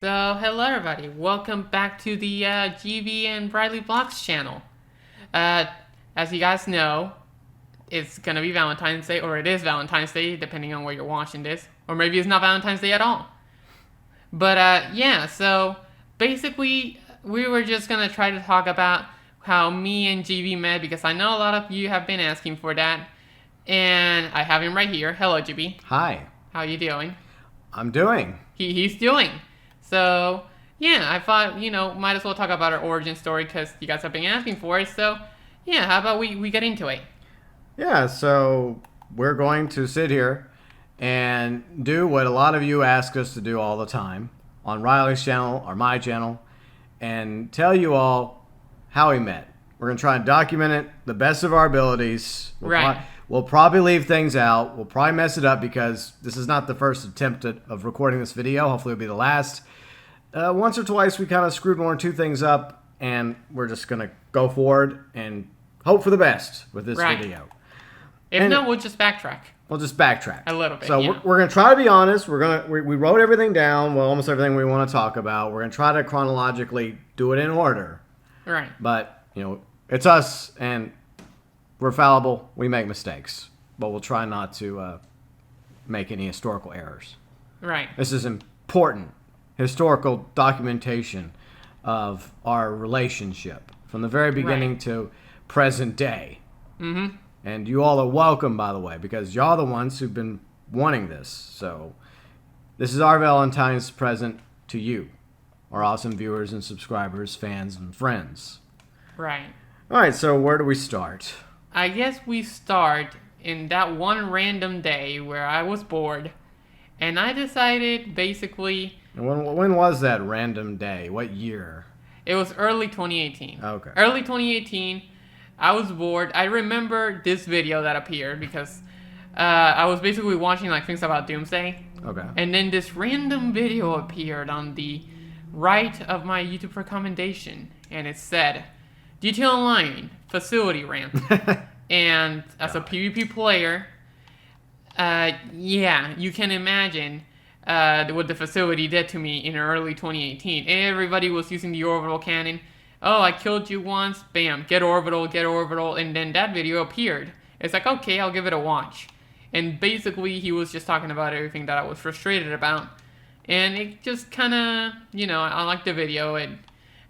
So, hello everybody. Welcome back to the GB and Bradley Vlogs channel. Uh, as you guys know, it's gonna be Valentine's Day, or it is Valentine's Day, depending on where you're watching this. Or maybe it's not Valentine's Day at all. But, yeah, so basically, we were just gonna try to talk about how me and GB met, because I know a lot of you have been asking for that. And I have him right here. Hello, GB. Hi. How you doing? I'm doing. He's doing. So, yeah, I thought, might as well talk about our origin story because you guys have been asking for it. So, yeah, how about we get into it? Yeah, so we're going to sit here and do what a lot of you ask us to do all the time on Riley's channel or my channel and tell you all how we met. We're going to try and document it the best of our abilities. We'll probably leave things out. We'll probably mess it up because this is not the first attempt of recording this video. Hopefully it'll be the last. Once or twice we kind of screwed one or two things up, and we're just going to go forward and hope for the best with this video. If not, we'll just backtrack. We'll just backtrack. A little bit, So we're going to try to be honest. We wrote everything down, well, almost everything we want to talk about. We're going to try to chronologically do it in order. Right. But, it's us, and we're fallible. We make mistakes. But we'll try not to make any historical errors. Right. This is important historical documentation of our relationship from the very beginning to present day. Mm-hmm. And you all are welcome, by the way, because y'all are the ones who've been wanting this. So this is our Valentine's present to you, our awesome viewers and subscribers, fans and friends. Right. All right, so where do we start? I guess we start in that one random day where I was bored, and I decided basically... When was that random day? What year? It was early 2018. Okay. Early 2018. I was bored. I remember this video that appeared because I was basically watching like things about Doomsday. Okay. And then this random video appeared on the right of my YouTube recommendation, and it said, "GTA Online facility ramp." And as a PvP player, yeah, you can imagine what the facility did to me in early 2018. Everybody was using the orbital cannon. Oh, I killed you once. Bam, get orbital, and then that video appeared. It's like, okay, I'll give it a watch. And basically, he was just talking about everything that I was frustrated about. And it just kind of, I liked the video.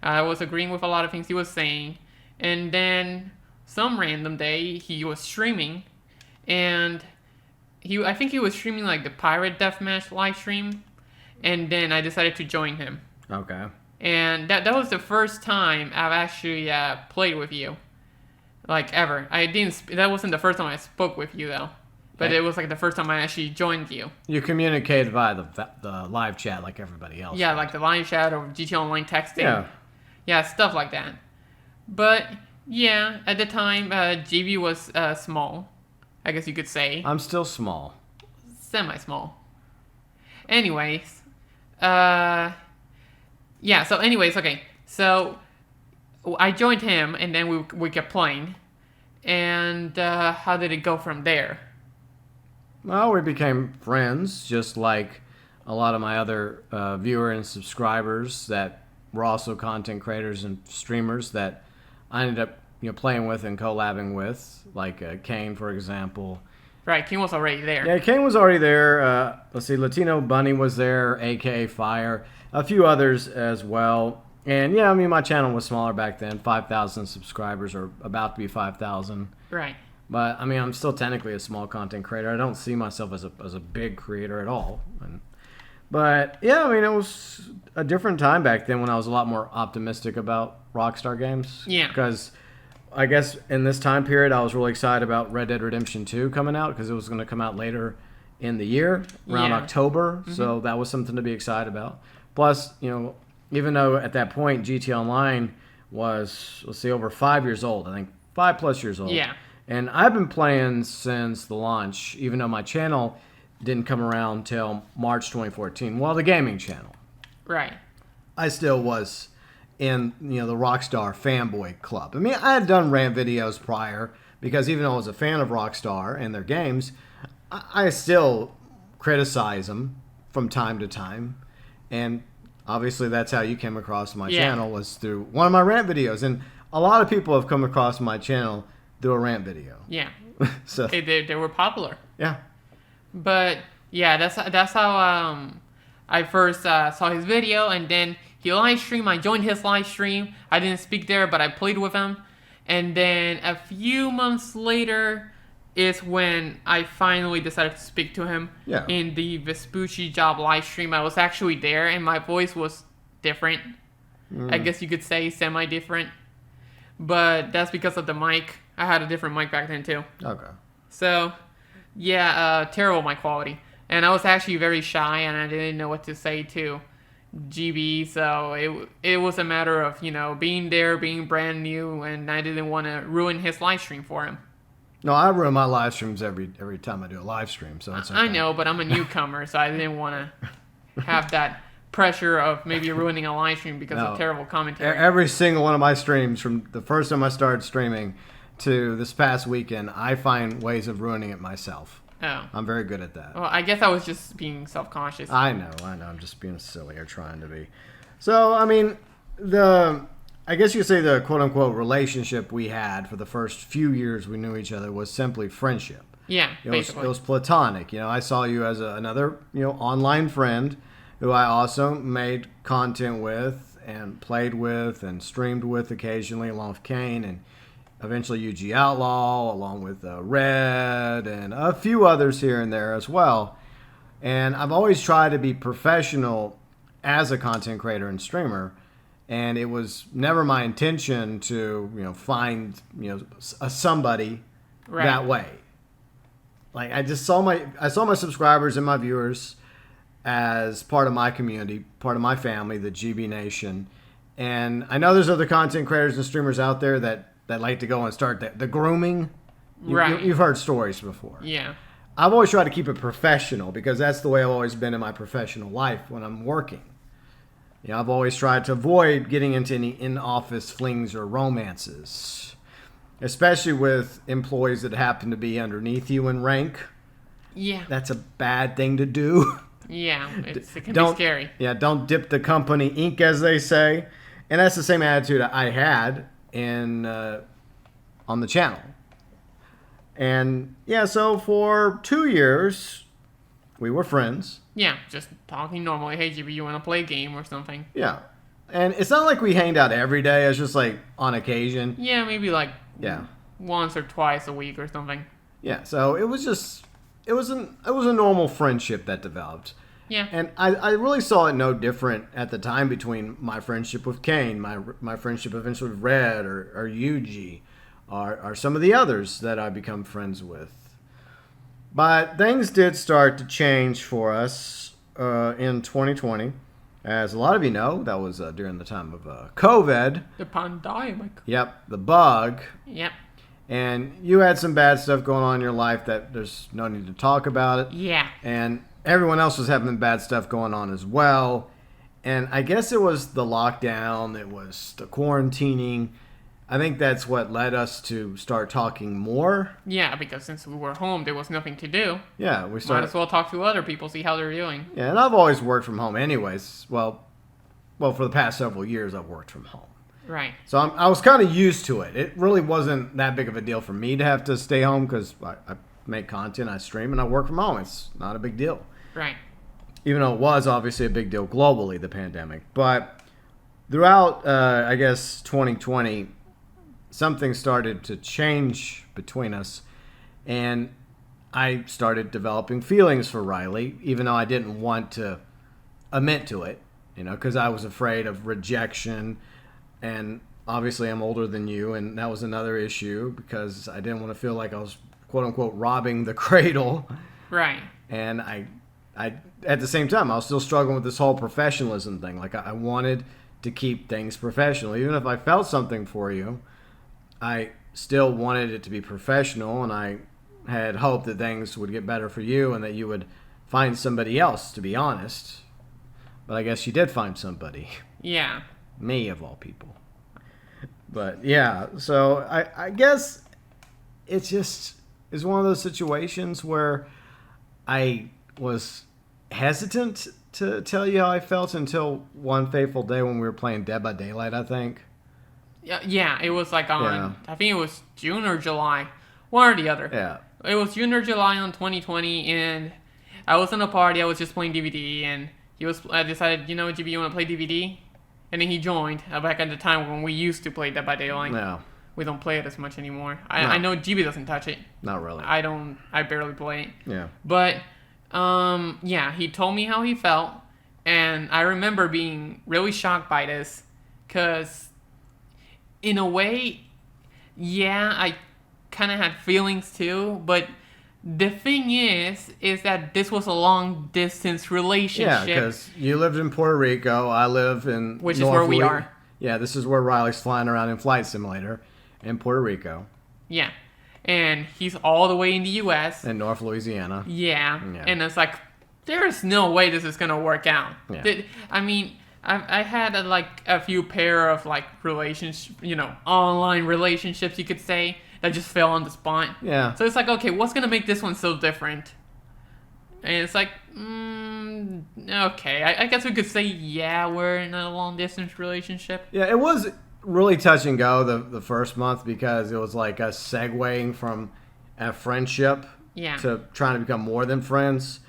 I was agreeing with a lot of things he was saying. And then some random day, he was streaming. And I think he was streaming like the Pirate Deathmatch live stream. And then I decided to join him. Okay. And that was the first time I've actually played with you, like ever. That wasn't the first time I spoke with you though, but it was like the first time I actually joined you. You communicated via the live chat like everybody else. Yeah, did. like the live chat or GTA Online texting. Yeah, stuff like that. But yeah, at the time, GB was small, I guess you could say. I'm still small. Semi-small. Anyways, yeah, so anyways, okay. So I joined him, and then we kept playing. And how did it go from there? Well, we became friends, just like a lot of my other viewer and subscribers that were also content creators and streamers that I ended up playing with and collabing with, like Kane, for example. Right, Kane was already there. Yeah, Kane was already there. Let's see, Latino Bunny was there, a.k.a. Fire. A few others as well. And yeah, I mean, my channel was smaller back then, 5,000 subscribers, or about to be 5,000. Right. But I mean, I'm still technically a small content creator. I don't see myself as a big creator at all. But yeah, I mean, it was a different time back then when I was a lot more optimistic about Rockstar games. Yeah. Because I guess in this time period, I was really excited about Red Dead Redemption 2 coming out because it was going to come out later in the year, around October. Mm-hmm. So that was something to be excited about. Plus, even though at that point GTA Online was, let's see, over 5 years old, I think 5+ years old. Yeah. And I've been playing since the launch, even though my channel didn't come around till March 2014. Well, the gaming channel. Right. I still was in, the Rockstar fanboy club. I mean, I had done rant videos prior because even though I was a fan of Rockstar and their games, I still criticize them from time to time. And Obviously, that's how you came across my Yeah. channel, was through one of my rant videos. And a lot of people have come across my channel through a rant video. Yeah. So, They were popular. yeah. But yeah, that's how I first saw his video, and then he live streamed. I joined his live stream. I didn't speak there, but I played with him. And then a few months later is when I finally decided to speak to him Yeah. in the Vespucci job live stream. I was actually there, and my voice was different. I guess you could say semi-different. But that's because of the mic. I had a different mic back then too. Okay. So, yeah, terrible mic quality. And I was actually very shy, and I didn't know what to say to GB. So it was a matter of, being there, being brand new, and I didn't want to ruin his live stream for him. No, I ruin my live streams every time I do a live stream, so it's okay. I know, but I'm a newcomer, so I didn't want to have that pressure of maybe ruining a live stream because of terrible commentary. Every single one of my streams, from the first time I started streaming to this past weekend, I find ways of ruining it myself. Oh. I'm very good at that. Well, I guess I was just being self-conscious. I know. I'm just being silly, or trying to be. So, I mean, I guess you could say the quote-unquote relationship we had for the first few years we knew each other was simply friendship. Yeah, It was platonic. I saw you as another, online friend who I also made content with and played with and streamed with occasionally, along with Kane and eventually UG Outlaw, along with Red and a few others here and there as well. And I've always tried to be professional as a content creator and streamer, and it was never my intention to, find, a somebody that way. Like, I saw my subscribers and my viewers as part of my community, part of my family, the GB Nation. And I know there's other content creators and streamers out there that like to go and start the grooming. You've heard stories before. Yeah. I've always tried to keep it professional because that's the way I've always been in my professional life when I'm working. I've always tried to avoid getting into any in-office flings or romances, especially with employees that happen to be underneath you in rank. Yeah. That's a bad thing to do. Yeah, it can be scary. Yeah, don't dip the company ink, as they say. And that's the same attitude I had on the channel. And yeah, so for 2 years, we were friends. Yeah, just talking normally. Hey, GB, you want to play a game or something? Yeah. And it's not like we hanged out every day. It's just like on occasion. Yeah, maybe like once or twice a week or something. Yeah, so it was a normal friendship that developed. Yeah. And I really saw it no different at the time between my friendship with Kane, my friendship eventually with Red or Yuji, or some of the others that I become friends with. But things did start to change for us in 2020. As a lot of you know, that was during the time of COVID. The pandemic. Yep, the bug. Yep. And you had some bad stuff going on in your life that there's no need to talk about it. Yeah. And everyone else was having bad stuff going on as well. And I guess it was the lockdown, it was the quarantining. I think that's what led us to start talking more. Yeah, because since we were home, there was nothing to do. Yeah, we started. Might as well talk to other people, see how they're doing. Yeah, and I've always worked from home anyways. Well, for the past several years, I've worked from home. Right. So I was kind of used to it. It really wasn't that big of a deal for me to have to stay home because I make content, I stream, and I work from home. It's not a big deal. Right. Even though it was obviously a big deal globally, the pandemic. But throughout, I guess, 2020, something started to change between us. And I started developing feelings for Riley, even though I didn't want to admit to it, because I was afraid of rejection. And obviously I'm older than you, and that was another issue because I didn't want to feel like I was, quote unquote, robbing the cradle. Right. And I at the same time, I was still struggling with this whole professionalism thing. Like, I wanted to keep things professional. Even if I felt something for you, I still wanted it to be professional, and I had hoped that things would get better for you and that you would find somebody else, to be honest. But I guess you did find somebody. Yeah. Me, of all people. But, yeah, so I guess it's one of those situations where I was hesitant to tell you how I felt until one fateful day when we were playing Dead by Daylight, I think. Yeah, it was like on, Yeah. I think it was June or July, one or the other. Yeah. It was June or July on 2020, and I was in a party. I was just playing DVD, and I decided, GB, you want to play DVD? And then he joined. Back at the time when we used to play Dead by Daylight. No, We don't play it as much anymore. No. I know GB doesn't touch it. not really. I barely play it. Yeah. But, yeah, he told me how he felt, and I remember being really shocked by this, because in a way, yeah, I kind of had feelings too, but the thing is that this was a long distance relationship. Yeah, because you lived in Puerto Rico. I live in Which is North where we Louis- are. Yeah, this is where Riley's flying around in Flight Simulator in Puerto Rico Yeah. And he's all the way in the U.S. in North Louisiana. Yeah. Yeah. And it's like, there is no way this is going to work out. Yeah. I mean, I had a few pair of relationships, online relationships, you could say, that just fell on the spot. Yeah. So it's like, okay, what's going to make this one so different? And it's like, okay, I guess we could say, yeah, we're in a long distance relationship. Yeah, it was really touch and go the first month because it was like us segueing from a friendship Yeah. to trying to become more than friends.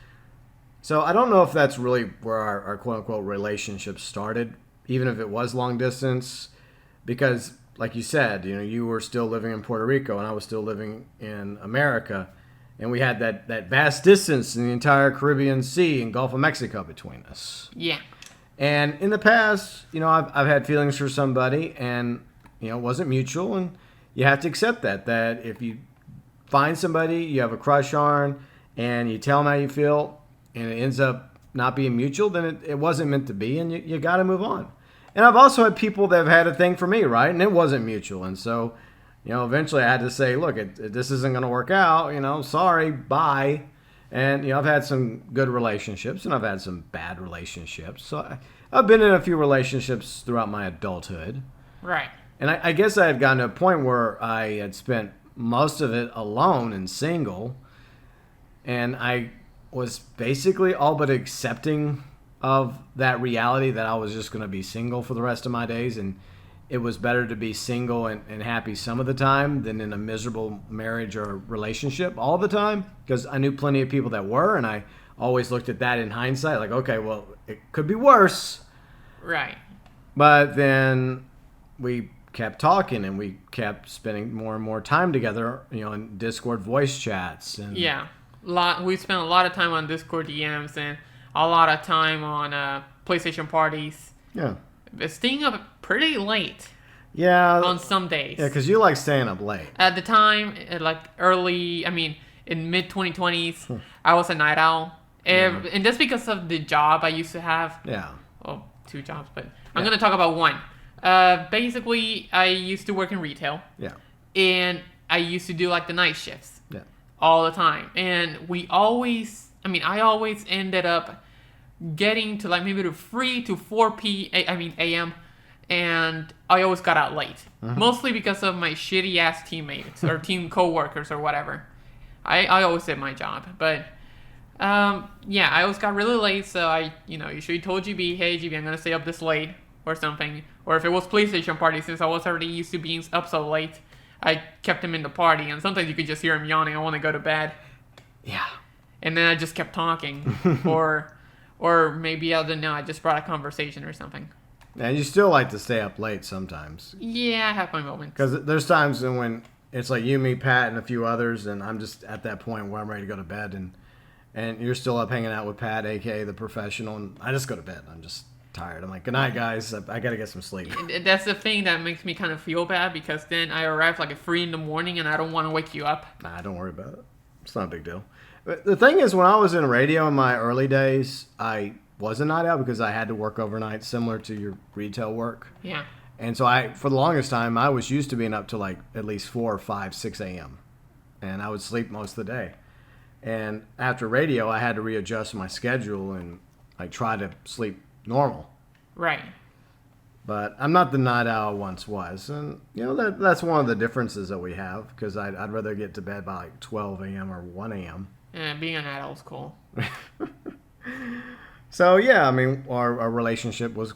So I don't know if that's really where our quote-unquote relationship started, even if it was long distance, because like you said, you were still living in Puerto Rico and I was still living in America, and we had that vast distance in the entire Caribbean Sea and Gulf of Mexico between us. Yeah. And in the past, I've had feelings for somebody, and it wasn't mutual, and you have to accept that if you find somebody you have a crush on, and you tell them how you feel, and it ends up not being mutual, then it wasn't meant to be, and you got to move on. And I've also had people that have had a thing for me, right, and it wasn't mutual, and so eventually I had to say, look, this isn't going to work out. Sorry, bye. And I've had some good relationships, and I've had some bad relationships. So I've been in a few relationships throughout my adulthood. Right. And I guess I had gotten to a point where I had spent most of it alone and single. And I was basically all but accepting of that reality that I was just going to be single for the rest of my days. And it was better to be single and happy some of the time than in a miserable marriage or relationship all the time. Because I knew plenty of people that were, and I always looked at that in hindsight like, okay, well, it could be worse. Right. But then we kept talking and we kept spending more and more time together, in Discord voice chats. And Yeah. We spent a lot of time on Discord DMs and a lot of time on PlayStation parties. Yeah. Staying up pretty late Yeah. on some days. Yeah, because you like staying up late. At the time, in mid 2020s, I was a night owl. And that's because of the job I used to have. Yeah. Well, 2 jobs, but I'm Yeah. going to talk about one. Basically, I used to work in retail. Yeah. And I used to do the night shifts Yeah. all the time. And I always ended up getting to maybe to 3 to 4 a.m. and I always got out late. Mostly because of my shitty ass teammates or team coworkers or whatever. I always did my job, but I always got really late, so I usually told GB, hey GB, I'm gonna stay up this late or something. Or if it was PlayStation party, since I was already used to being up so late, I kept him in the party, and sometimes you could just hear him yawning, I want to go to bed. Yeah. And then I just kept talking, or maybe I don't know, I just brought a conversation or something. And you still like to stay up late sometimes. Yeah, I have my moments. Because there's times when it's like you, me, Pat, and a few others, and I'm just at that point where I'm ready to go to bed, and you're still up hanging out with Pat, a.k.a. the professional, and I just go to bed. I'm just tired. I'm like, good night, guys. I got to get some sleep. That's the thing that makes me kind of feel bad, because then I arrive at 3 in the morning, and I don't want to wake you up. Nah, don't worry about it. It's not a big deal. But the thing is, when I was in radio in my early days, I was a night owl because I had to work overnight, similar to your retail work. Yeah. And so for the longest time, I was used to being up to at least 4 or 5, 6 a.m. And I would sleep most of the day. And after radio, I had to readjust my schedule and try to sleep normal. Right. But I'm not the night owl I once was. And, that's one of the differences that we have, because I'd rather get to bed by 12 a.m. or 1 a.m. Yeah, being an adult's cool. So yeah, I mean, our relationship was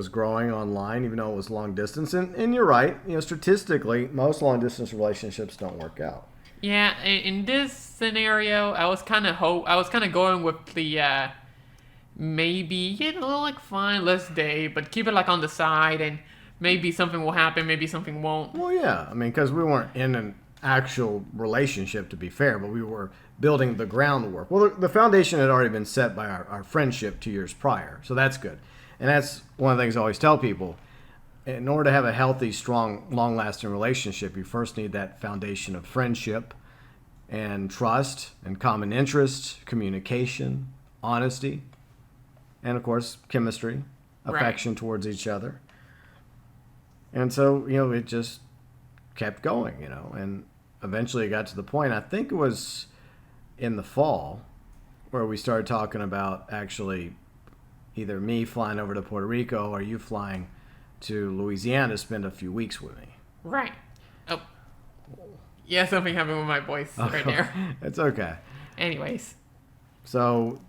growing online, even though it was long distance. And you're right. Statistically, most long distance relationships don't work out. Yeah, in this scenario, I was kind of going with the maybe like fine, let's date, but keep it like on the side, and maybe something will happen, maybe something won't. Well, yeah, I mean, because we weren't in an actual relationship, to be fair, but we were building the groundwork. Well, the foundation had already been set by our friendship 2 years prior, so that's good. And that's one of the things I always tell people. In order to have a healthy, strong, long lasting relationship, you first need that foundation of friendship and trust and common interests, communication, honesty, and of course, chemistry, affection towards each other. And so, it just kept going, and eventually it got to the point, I think it was in the fall, where we started talking about actually either me flying over to Puerto Rico or you flying to Louisiana to spend a few weeks with me. Right. Oh. Yeah, something happened with my voice right there. It's okay. Anyways. So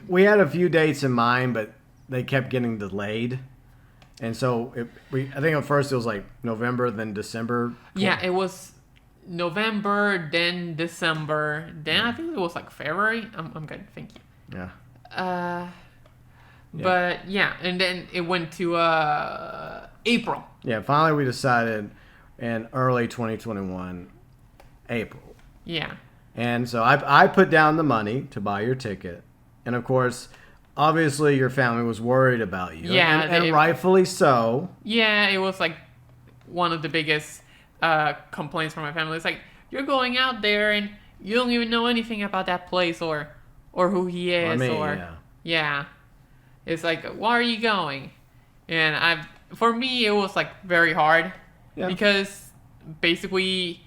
we had a few dates in mind, but they kept getting delayed. And so I think at first it was like November, then December. Yeah, it was November, then December, then I think it was like February. I'm good, thank you. Yeah. Yeah. Yeah. But yeah, and then it went to April. Yeah, finally we decided in early 2021, April. Yeah. And so I put down the money to buy your ticket. And of course, obviously your family was worried about you. Yeah. And rightfully so. Yeah, it was like one of the biggest complaints from my family. It's like, you're going out there and you don't even know anything about that place or who he is. Yeah. It's like, why are you going? And for me, it was like very hard. Yeah. Because basically,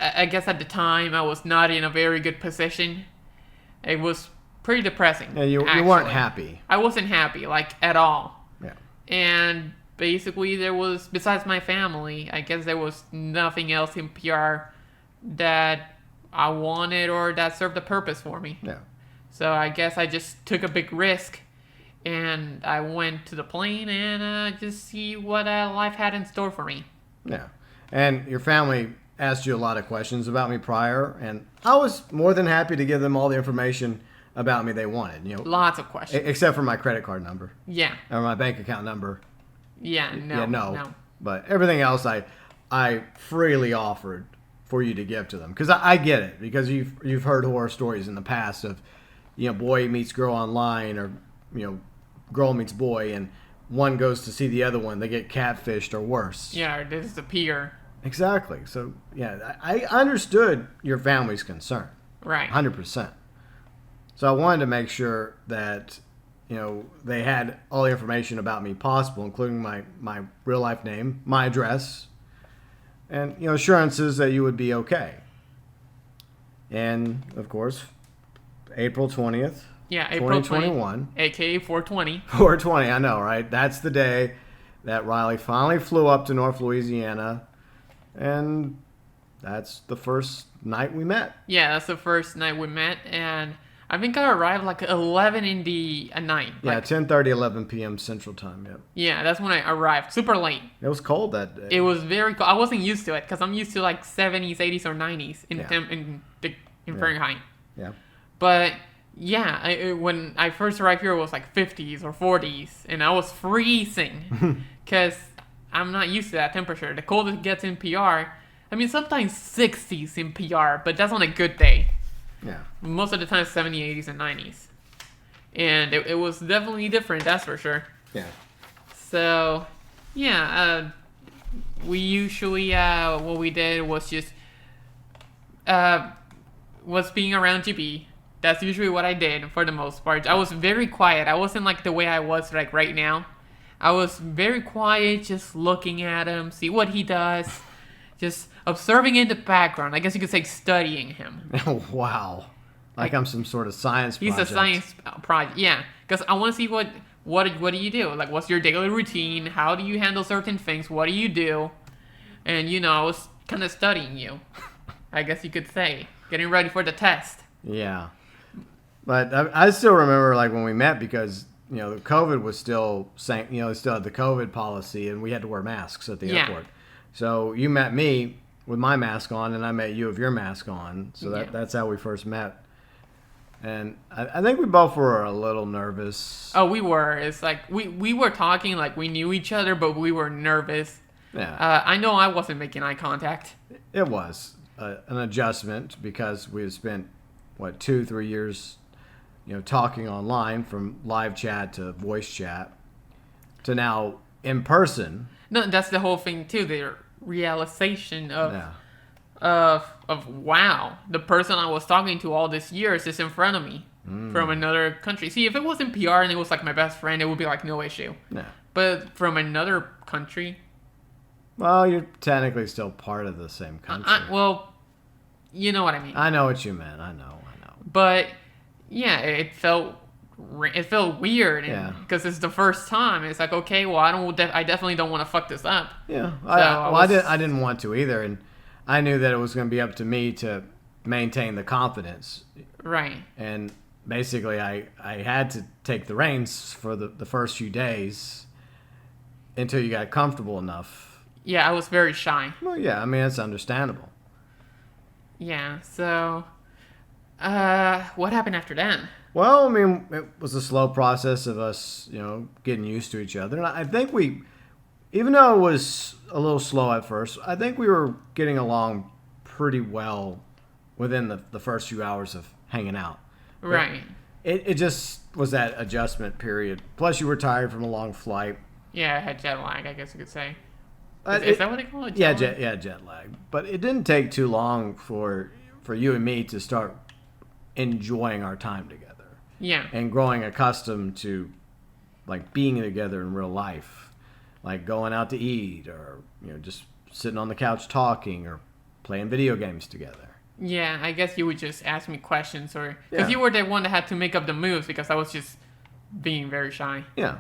I guess at the time I was not in a very good position. It was pretty depressing. Yeah, you weren't happy. I wasn't happy, like, at all. Yeah. And basically there was, besides my family, I guess there was nothing else in PR that I wanted or that served a purpose for me. Yeah. So I guess I just took a big risk and I went to the plane and just see what life had in store for me. Yeah. And your family asked you a lot of questions about me prior, and I was more than happy to give them all the information about me they wanted. Lots of questions. Except for my credit card number. Yeah. Or my bank account number. Yeah, no. But everything else I freely offered for you to give to them, because I get it, because you've heard horror stories in the past of boy meets girl online, or girl meets boy, and one goes to see the other one, they get catfished or worse. Yeah, or disappear. Exactly. So yeah, I understood your family's concern. Right. 100%. So I wanted to make sure that they had all the information about me possible, including my real life name, my address, and assurances that you would be okay. And of course, April 20th. Yeah, April 2021. AKA 420. 420, I know, right? That's the day that Riley finally flew up to North Louisiana, and that's the first night we met. Yeah, that's the first night we met, and I think I arrived like 11 in the night. Yeah, like, 10:30, 11 p.m. Central Time, yep. Yeah, that's when I arrived. Super late. It was cold that day. It was very cold. I wasn't used to it because I'm used to like 70s, 80s, or 90s in Fahrenheit. Yeah. But yeah, when I first arrived here, it was like 50s or 40s, and I was freezing because I'm not used to that temperature. The coldest it gets in PR, I mean, sometimes 60s in PR, but that's on a good day. Yeah. Most of the time, 70s, 80s, and 90s. And it was definitely different, that's for sure. Yeah. So, yeah, we usually, what we did was just, was being around GB. That's usually what I did for the most part. I was very quiet. I wasn't like the way I was like right now. I was very quiet, just looking at him, see what he does, just observing in the background. I guess you could say studying him. Wow. Like I'm some sort of science project. He's a science project, yeah. Because I want to see what do you do? Like, what's your daily routine? How do you handle certain things? What do you do? And, I was kind of studying you, I guess you could say. Getting ready for the test. Yeah. But I still remember like when we met because the COVID was still saying they still had the COVID policy and we had to wear masks at the Yeah. airport. So you met me with my mask on and I met you with your mask on. So Yeah. that's how we first met. And I think we both were a little nervous. Oh, we were. It's like we were talking like we knew each other, but we were nervous. Yeah, I know I wasn't making eye contact. it was an adjustment because we had spent 2-3 years, talking online from live chat to voice chat to now in person. No, that's the whole thing too. The realization of Yeah. of wow, the person I was talking to all these years is in front of me from another country. See, if it wasn't PR and it was like my best friend, it would be like no issue. Yeah. But from another country, Well, you're technically still part of the same country. well, you know what I mean. I know what you meant. I know. But yeah, it felt weird, Yeah. because it's the first time. It's like, okay, well, I definitely don't want to fuck this up. Yeah. So I didn't want to either, and I knew that it was going to be up to me to maintain the confidence. Right. And basically, I had to take the reins for the first few days until you got comfortable enough. Yeah, I was very shy. Well, yeah, I mean, it's understandable. Yeah. So, what happened after that? Well, I mean, it was a slow process of us, getting used to each other. And I think even though it was a little slow at first, I think we were getting along pretty well within the first few hours of hanging out. Right. It just was that adjustment period. Plus, you were tired from a long flight. Yeah, I had jet lag, I guess you could say. Uh, Is that what they call it? Yeah, Jet lag? jet lag. But it didn't take too long for you and me to start enjoying our time together Yeah. and growing accustomed to like being together in real life, like going out to eat or just sitting on the couch talking or playing video games together. Yeah, I guess you would just ask me questions, or because Yeah. you were the one that had to make up the moves, because I was just being very shy. Yeah.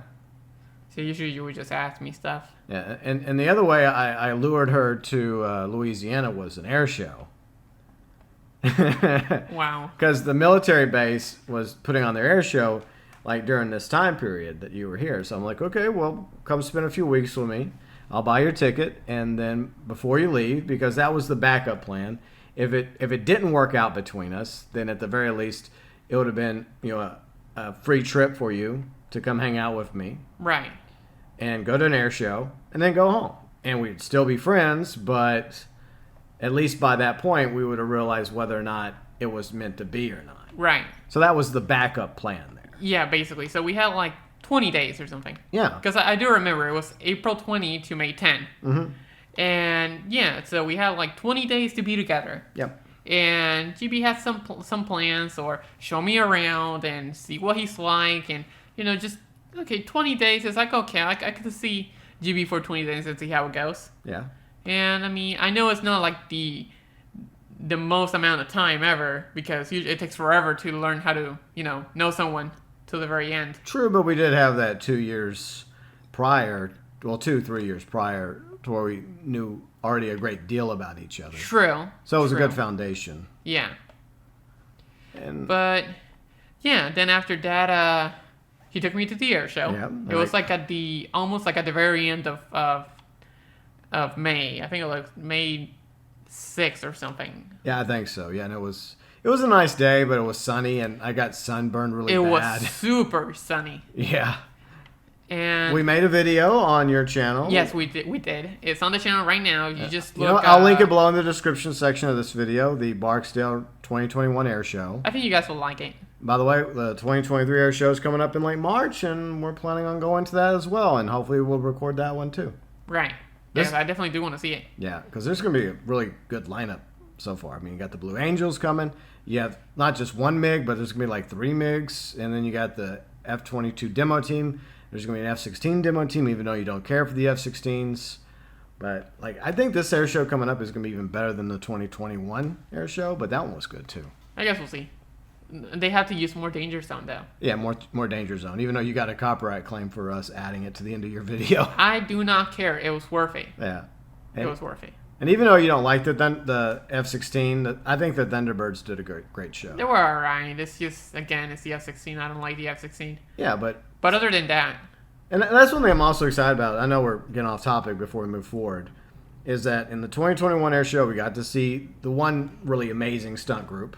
So usually you would just ask me stuff. Yeah, and the other way I lured her to Louisiana was an air show. Wow. Because the military base was putting on their air show like during this time period that you were here. So I'm like, okay, well, come spend a few weeks with me. I'll buy your ticket, and then before you leave, because that was the backup plan. If it didn't work out between us, then at the very least it would have been a free trip for you to come hang out with me Right. and go to an air show and then go home. And we'd still be friends, but at least by that point we would have realized whether or not it was meant to be or not. Right. So that was the backup plan there. Yeah, basically. So we had like 20 days or something. Yeah. Because I do remember it was April 20 to May 10. Mm-hmm. And yeah, so we had like 20 days to be together. Yep. And GB had some plans, or show me around and see what he's like, and just okay, 20 days is like, okay, I could see GB for 20 days and see how it goes. Yeah. And I mean, I know it's not like the most amount of time ever, because it takes forever to learn how to know someone till the very end. True, but we did have that 2 years prior, 2-3 years prior to where we knew already a great deal about each other. True. So it was a True. good foundation. Yeah. And But yeah, then after that, he took me to the air show. Yeah, It was like almost like at the very end of May. I think it was May 6th or something. yeah, I think so. Yeah, and it was a nice day, but it was sunny, and I got sunburned really It bad. was super sunny. Yeah. And We made a video on your channel. yes, we did. It's on the channel right now. You just You look. know, I'll link it below in the description section of this video, the Barksdale 2021 Air Show. I think you guys will like it. By the way, the 2023 Air Show is coming up in late March, and we're planning on going to that as well, and hopefully we'll record that one too. Right. This- Yes, I definitely do want to see it. Yeah, because there's going to be a really good lineup so far. I mean, you got the Blue Angels coming. You have not just one MiG, but there's going to be like 3 MiGs, and then you got the F-22 demo team. There's going to be an F-16 demo team, even though you don't care for the F-16s. But like, I think this air show coming up is going to be even better than the 2021 air show, but that one was good too. I guess we'll see. They have to use more danger zone though. Yeah, more danger zone, even though you got a copyright claim for us adding it to the end of your video. I do not care. It was worth it. Yeah. It was worth it. And even though you don't like the F-16, I think the Thunderbirds did a great show. They were alright. It's just, again, it's the F-16. I don't like the F-16. Yeah, but other than that, and that's one thing I'm also excited about. I know we're getting off topic before we move forward. Is that in the 2021 air show we got to see the one really amazing stunt group,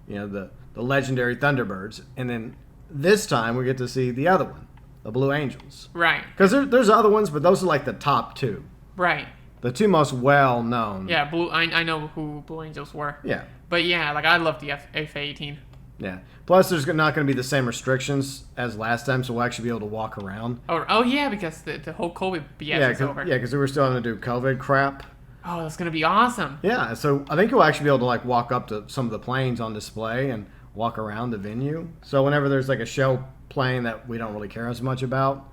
the legendary Thunderbirds, and then this time we get to see the other one, the Blue Angels. right, Because there's other ones, but those are like the top two. right. The two most well-known. Yeah, I know who Blue Angels were. Yeah. But yeah, like I love the F-18. Yeah. Plus, there's not going to be the same restrictions as last time, so we'll actually be able to walk around. Oh yeah, because the whole COVID BS is over. Yeah, because we were still having to do COVID crap. Oh, that's gonna be awesome. Yeah, so I think you'll actually be able to like walk up to some of the planes on display and walk around the venue. So whenever there's like a show plane that we don't really care as much about,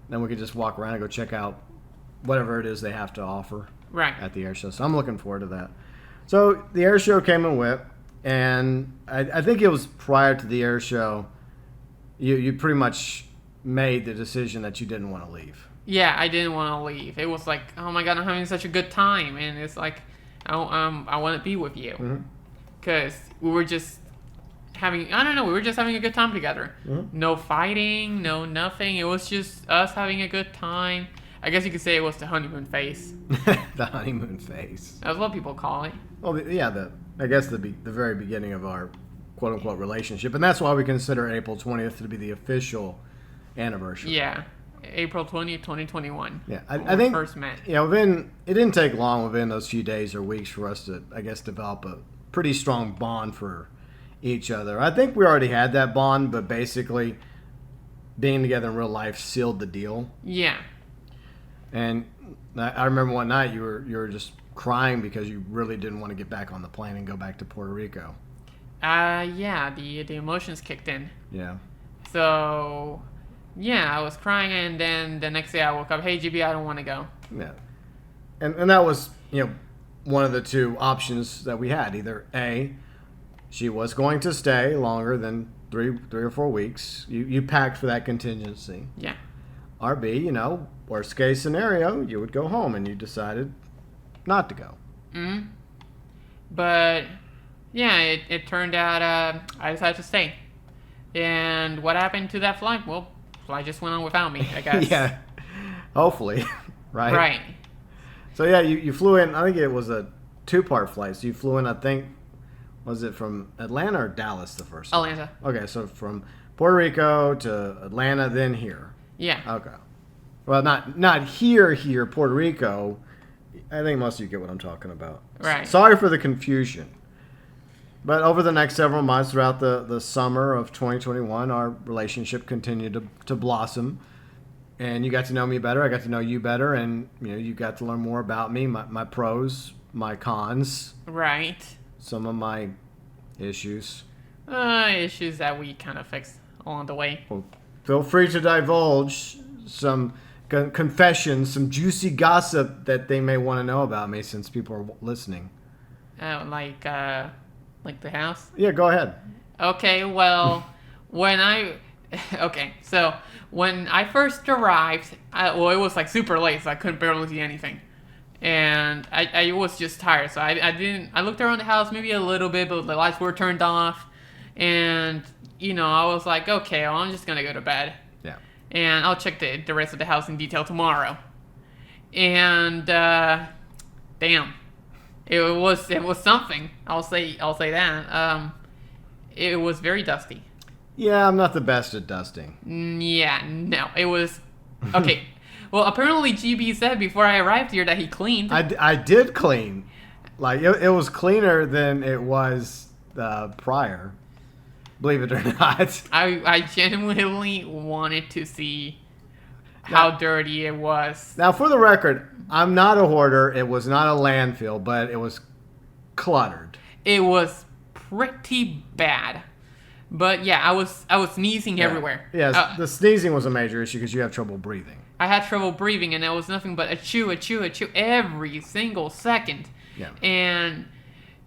then we could just walk around and go check out whatever it is they have to offer Right. at the air show. So I'm looking forward to that. So the air show came and went, and I think it was prior to the air show, you pretty much made the decision that you didn't want to leave. Yeah, I didn't want to leave. It was like, oh my god, I'm having such a good time, and it's like, I want to be with you, because we were just having, I don't know, we were just having a good time together. No fighting, no nothing. It was just us having a good time. I guess you could say it was the honeymoon phase. The honeymoon phase. That's what people call it. Well, yeah, I guess the very beginning of our quote unquote relationship, and that's why we consider April 20th to be the official anniversary. Yeah, April 20th, 2021. Yeah, when I we think first met. it didn't take long within those few days or weeks for us to, I guess, develop a pretty strong bond for each other. I think we already had that bond, but basically being together in real life sealed the deal. Yeah. And I remember one night you were just crying because you really didn't want to get back on the plane and go back to Puerto Rico. Yeah, the emotions kicked in. Yeah. So, yeah, I was crying, and then the next day I woke up, hey, GB, I don't want to go. Yeah. And that was, one of the two options that we had. Either A, she was going to stay longer than three or 4 weeks. You packed for that contingency. Yeah. Or B, worst case scenario, you would go home, and you decided not to go. But, yeah, it turned out I decided to stay. And what happened to that flight? Well, flight just went on without me, I guess. Yeah. Hopefully. Right? Right. So, yeah, you flew in. I think it was a 2-part flight. So you flew in, I think, was it from Atlanta or Dallas the first time? Atlanta. Okay, so from Puerto Rico to Atlanta, then here. Yeah. Okay. Well, not here, Puerto Rico. I think most of you get what I'm talking about. Right. Sorry for the confusion. But over the next several months throughout the summer of 2021, our relationship continued to blossom. And you got to know me better. I got to know you better. And, you got to learn more about me, my pros, my cons. Right. Some of my issues. Issues that we kind of fixed along the way. Well, feel free to divulge some confessions, some juicy gossip that they may want to know about me since people are listening. Like the house? Yeah, go ahead. Okay, well, so when I first arrived, it was like super late, so I couldn't barely see anything. And I was just tired, so I looked around the house maybe a little bit, but the lights were turned off. And, I was like, okay, well, I'm just going to go to bed. Yeah. And I'll check the rest of the house in detail tomorrow. And, damn. It was something. I'll say that. It was very dusty. Yeah, I'm not the best at dusting. Yeah, no. It was... Okay. Well, apparently GB said before I arrived here that he cleaned. I did clean. Like, it was cleaner than it was prior. Believe it or not. I genuinely wanted to see how dirty it was. Now, for the record, I'm not a hoarder. It was not a landfill, but it was cluttered. It was pretty bad. But yeah, I was sneezing everywhere. Yes, the sneezing was a major issue because you have trouble breathing. I had trouble breathing, and it was nothing but achoo every single second. Yeah. And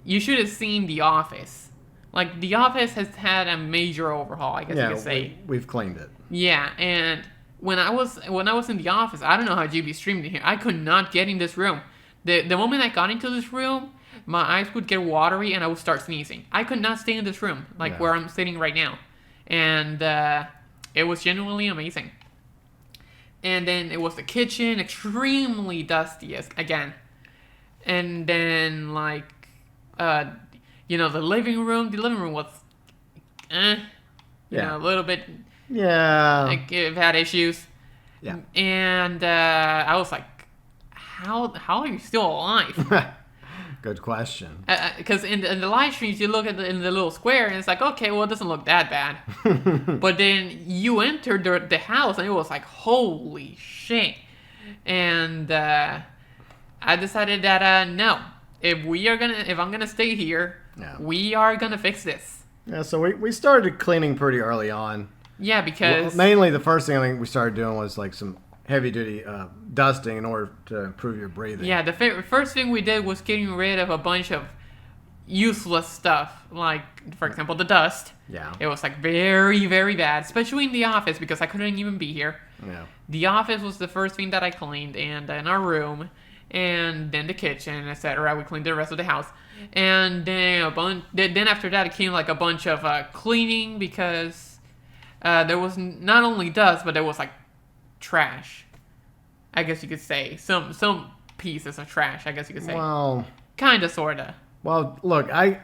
you should have seen The Office. Like, The Office has had a major overhaul, I guess you could say. We've cleaned it. Yeah, and when I was in The Office, I don't know how GB streamed in here. I could not get in this room. The moment I got into this room, my eyes would get watery and I would start sneezing. I could not stay in this room, like Yeah. where I'm sitting right now. And it was genuinely amazing. And then it was the kitchen, extremely dusty again. And then, like, the living room. The living room was, Yeah. a little bit, Yeah. like, it had issues. Yeah. And I was like, how are you still alive? Good question. Because in the live streams, you look in the little square, and it's like, okay, well, it doesn't look that bad. But then you entered the house, and it was like, holy shit. And I decided that, no, if I'm gonna stay here, Yeah. we are gonna fix this. Yeah, so we started cleaning pretty early on. Yeah, because... Mainly the first thing I think we started doing was like some heavy duty dusting in order to improve your breathing. Yeah, the first thing we did was getting rid of a bunch of useless stuff, like, for example, the dust. Yeah. It was like very, very bad, especially in the office because I couldn't even be here. Yeah. The office was the first thing that I cleaned, and in our room, and then the kitchen, etc. We cleaned the rest of the house, and then Then after that, it came like a bunch of cleaning because there was not only dust, but there was like trash. I guess you could say some pieces of trash. I guess you could say. Well, Kinda, sorta. Well, look, like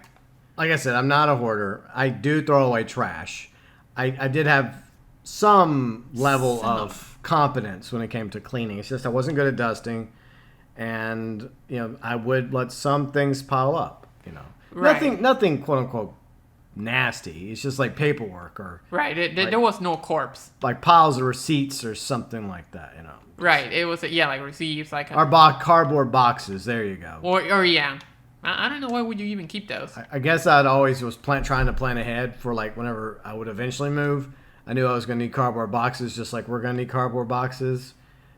I said, I'm not a hoarder. I do throw away trash. I did have some level of competence when it came to cleaning. It's just I wasn't good at dusting, and I would let some things pile up. Right. Nothing quote unquote nasty. It's just like paperwork or Right. There was no corpse. like piles of receipts or something like that. Right. It was like receipts, like Our cardboard boxes. There you go. or yeah. I don't know why would you even keep those. I guess I'd always was trying to plan ahead for like whenever I would eventually move. I knew I was going to need cardboard boxes, just like we're going to need cardboard boxes.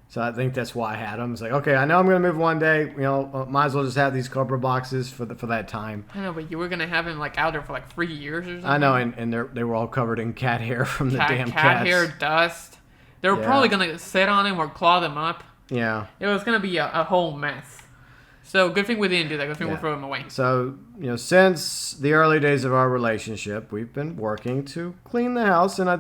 So I think that's why I had them. It's like, okay, I know I'm going to move one day. Might as well just have these cardboard boxes for that time. I know, but you were gonna have him like out there for like 3 years or something. I know, and they were all covered in cat hair from the damn cat cats. hair, dust. They were Yeah. probably gonna sit on him or claw them up. Yeah. It was gonna be a whole mess. So good thing we didn't do that. Good thing we Yeah. threw him away. So since the early days of our relationship, we've been working to clean the house, and I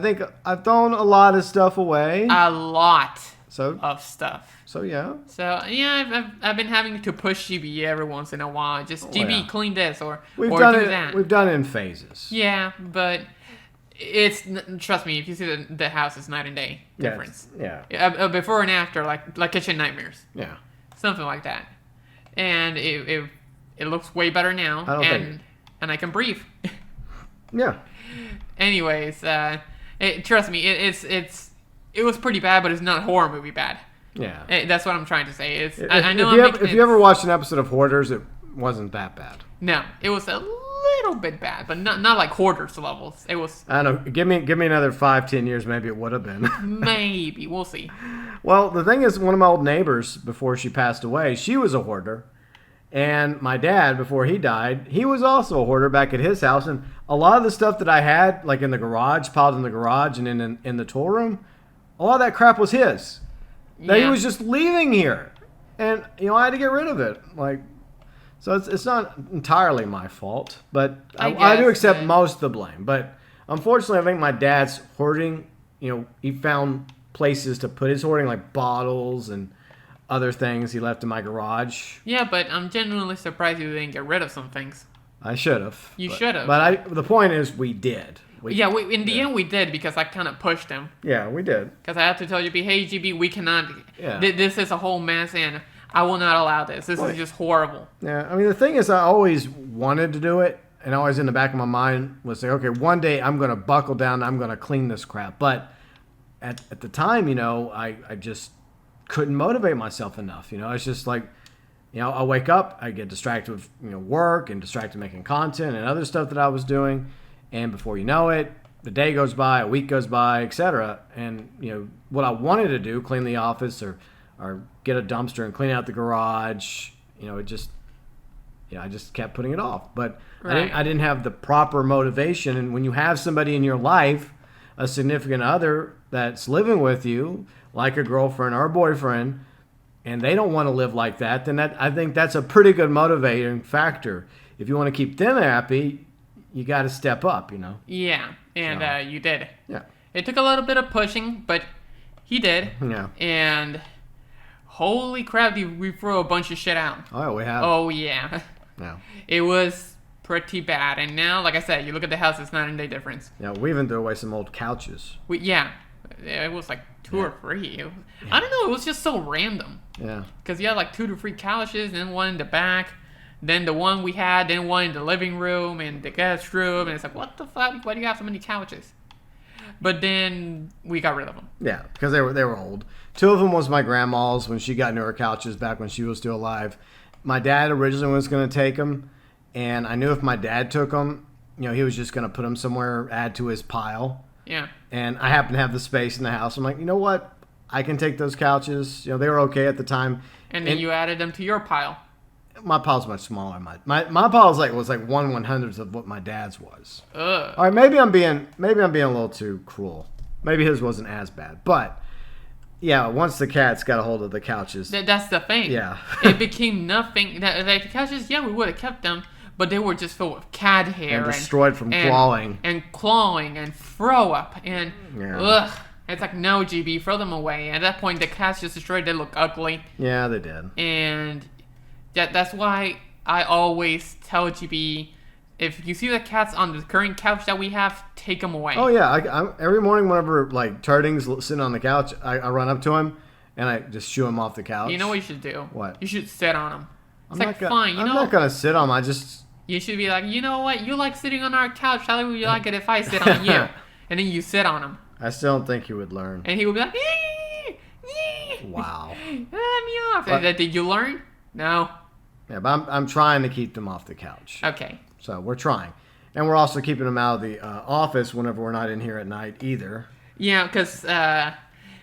think I've thrown a lot of stuff away. A lot So of stuff. yeah. So yeah, I've been having to push GB every once in a while. Just GB, yeah. clean this or We've or done do it. that. We've done it in phases. Yeah, but trust me, if you see the house, it's night and day difference. Yeah. Before and after, like kitchen nightmares, Yeah. something like that. And it looks way better now, I don't think- and I can breathe. Yeah. Anyways, trust me, it was pretty bad, but it's not horror movie bad. Yeah. That's what I'm trying to say. If you ever watched an episode of Hoarders, it wasn't that bad. No, it was a little bit bad, but not like Hoarders levels. It was I don't know. Give me another 5-10 years, maybe it would have been. maybe, we'll see. Well, the thing is, one of my old neighbors, before she passed away, she was a hoarder. And my dad, before he died, he was also a hoarder back at his house. And a lot of the stuff that I had, like in the garage, piled in the garage and in the tool room, a lot of that crap was his. That he Yeah. was just leaving here. And, I had to get rid of it. So it's not entirely my fault. But I do guess, accept but- most of the blame. But unfortunately, I think my dad's hoarding, he found places to put his hoarding, like bottles and other things he left in my garage. Yeah, but I'm genuinely surprised you didn't get rid of some things. I should have. You should have. But the point is, we did. In the end we did because I kind of pushed him. Yeah, we did. Because I had to tell you, hey GB, we cannot. Yeah. This is a whole mess, and I will not allow this. This is just horrible. Yeah, I mean, the thing is, I always wanted to do it, and always in the back of my mind was like, okay, one day I'm going to buckle down, I'm going to clean this crap. But at the time, I just couldn't motivate myself enough. It's just like, I wake up, I get distracted with work and distracted making content and other stuff that I was doing, and before you know it, the day goes by, a week goes by, etc. And what I wanted to do, clean the office or get a dumpster and clean out the garage, I just kept putting it off. But Right. I didn't have the proper motivation. And when you have somebody in your life, a significant other that's living with you, like a girlfriend or a boyfriend, and they don't want to live like that, then I think that's a pretty good motivating factor. If you want to keep them happy, you got to step up, you know. Yeah, and you did. Yeah. It took a little bit of pushing, but he did. Yeah. And holy crap, we threw a bunch of shit out. Oh, we have. Oh, yeah. Yeah. It was pretty bad. And now, like I said, you look at the house, it's night and day difference. Yeah, we even threw away some old couches. It was like 2 or 3. I don't know, it was just so random. Yeah. Because you had like 2 to 3 couches, then one in the back, then the one we had, then one in the living room and the guest room. And it's like, what the fuck? Why do you have so many couches? But then we got rid of them. Yeah, because they were old. 2 of them was my grandma's when she got into her couches back when she was still alive. My dad originally was going to take them, and I knew if my dad took them, you know, he was just going to put them somewhere, add to his pile. Yeah. And I happened to have the space in the house. I'm like, you know what? I can take those couches. You know, they were okay at the time. And then you added them to your pile. My pile's much smaller. My pile was like 1/100th of what my dad's was. Ugh. All right, maybe I'm being a little too cruel. Maybe his wasn't as bad, but yeah, once the cats got a hold of the couches, That's the thing. Yeah. It became nothing. Like the couches, yeah, we would have kept them, but they were just filled with cat hair and destroyed from clawing and throw up and ugh. It's like, no, GB, throw them away. At that point, the cats just destroyed. They look ugly. Yeah, they did. And that's why I always tell GB, if you see the cats on the current couch that we have, take them away. Oh yeah, I every morning whenever like Turding's sitting on the couch, I run up to him and I just shoo him off the couch. You know what you should do? What? You should sit on them. It's I'm like, fine, I'm not gonna sit on him. You should be like, you know what? You like sitting on our couch. How would you like it if I sit on you? And then you sit on him. I still don't think he would learn. And he would be like, nee, nee. Wow. Let me off. Did you learn? No. Yeah, but I'm trying to keep them off the couch. Okay. So we're trying. And we're also keeping them out of the office whenever we're not in here at night either. Yeah, because I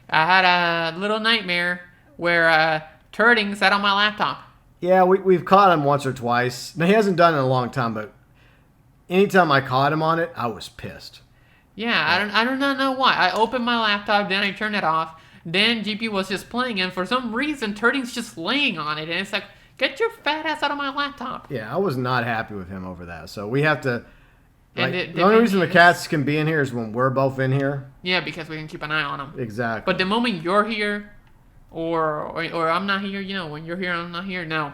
had a little nightmare where Turding sat on my laptop. Yeah, we've caught him once or twice. Now, he hasn't done it in a long time, but anytime I caught him on it, I was pissed. Yeah, I do not know why. I opened my laptop, then I turned it off. Then GP was just playing, and for some reason, Turding's just laying on it. And it's like, get your fat ass out of my laptop. Yeah, I was not happy with him over that. So we have to... Like, And the only reason the cats can be in here is when we're both in here. Yeah, because we can keep an eye on them. Exactly. But the moment you're here, or I'm not here, you know, when you're here, I'm not here, no.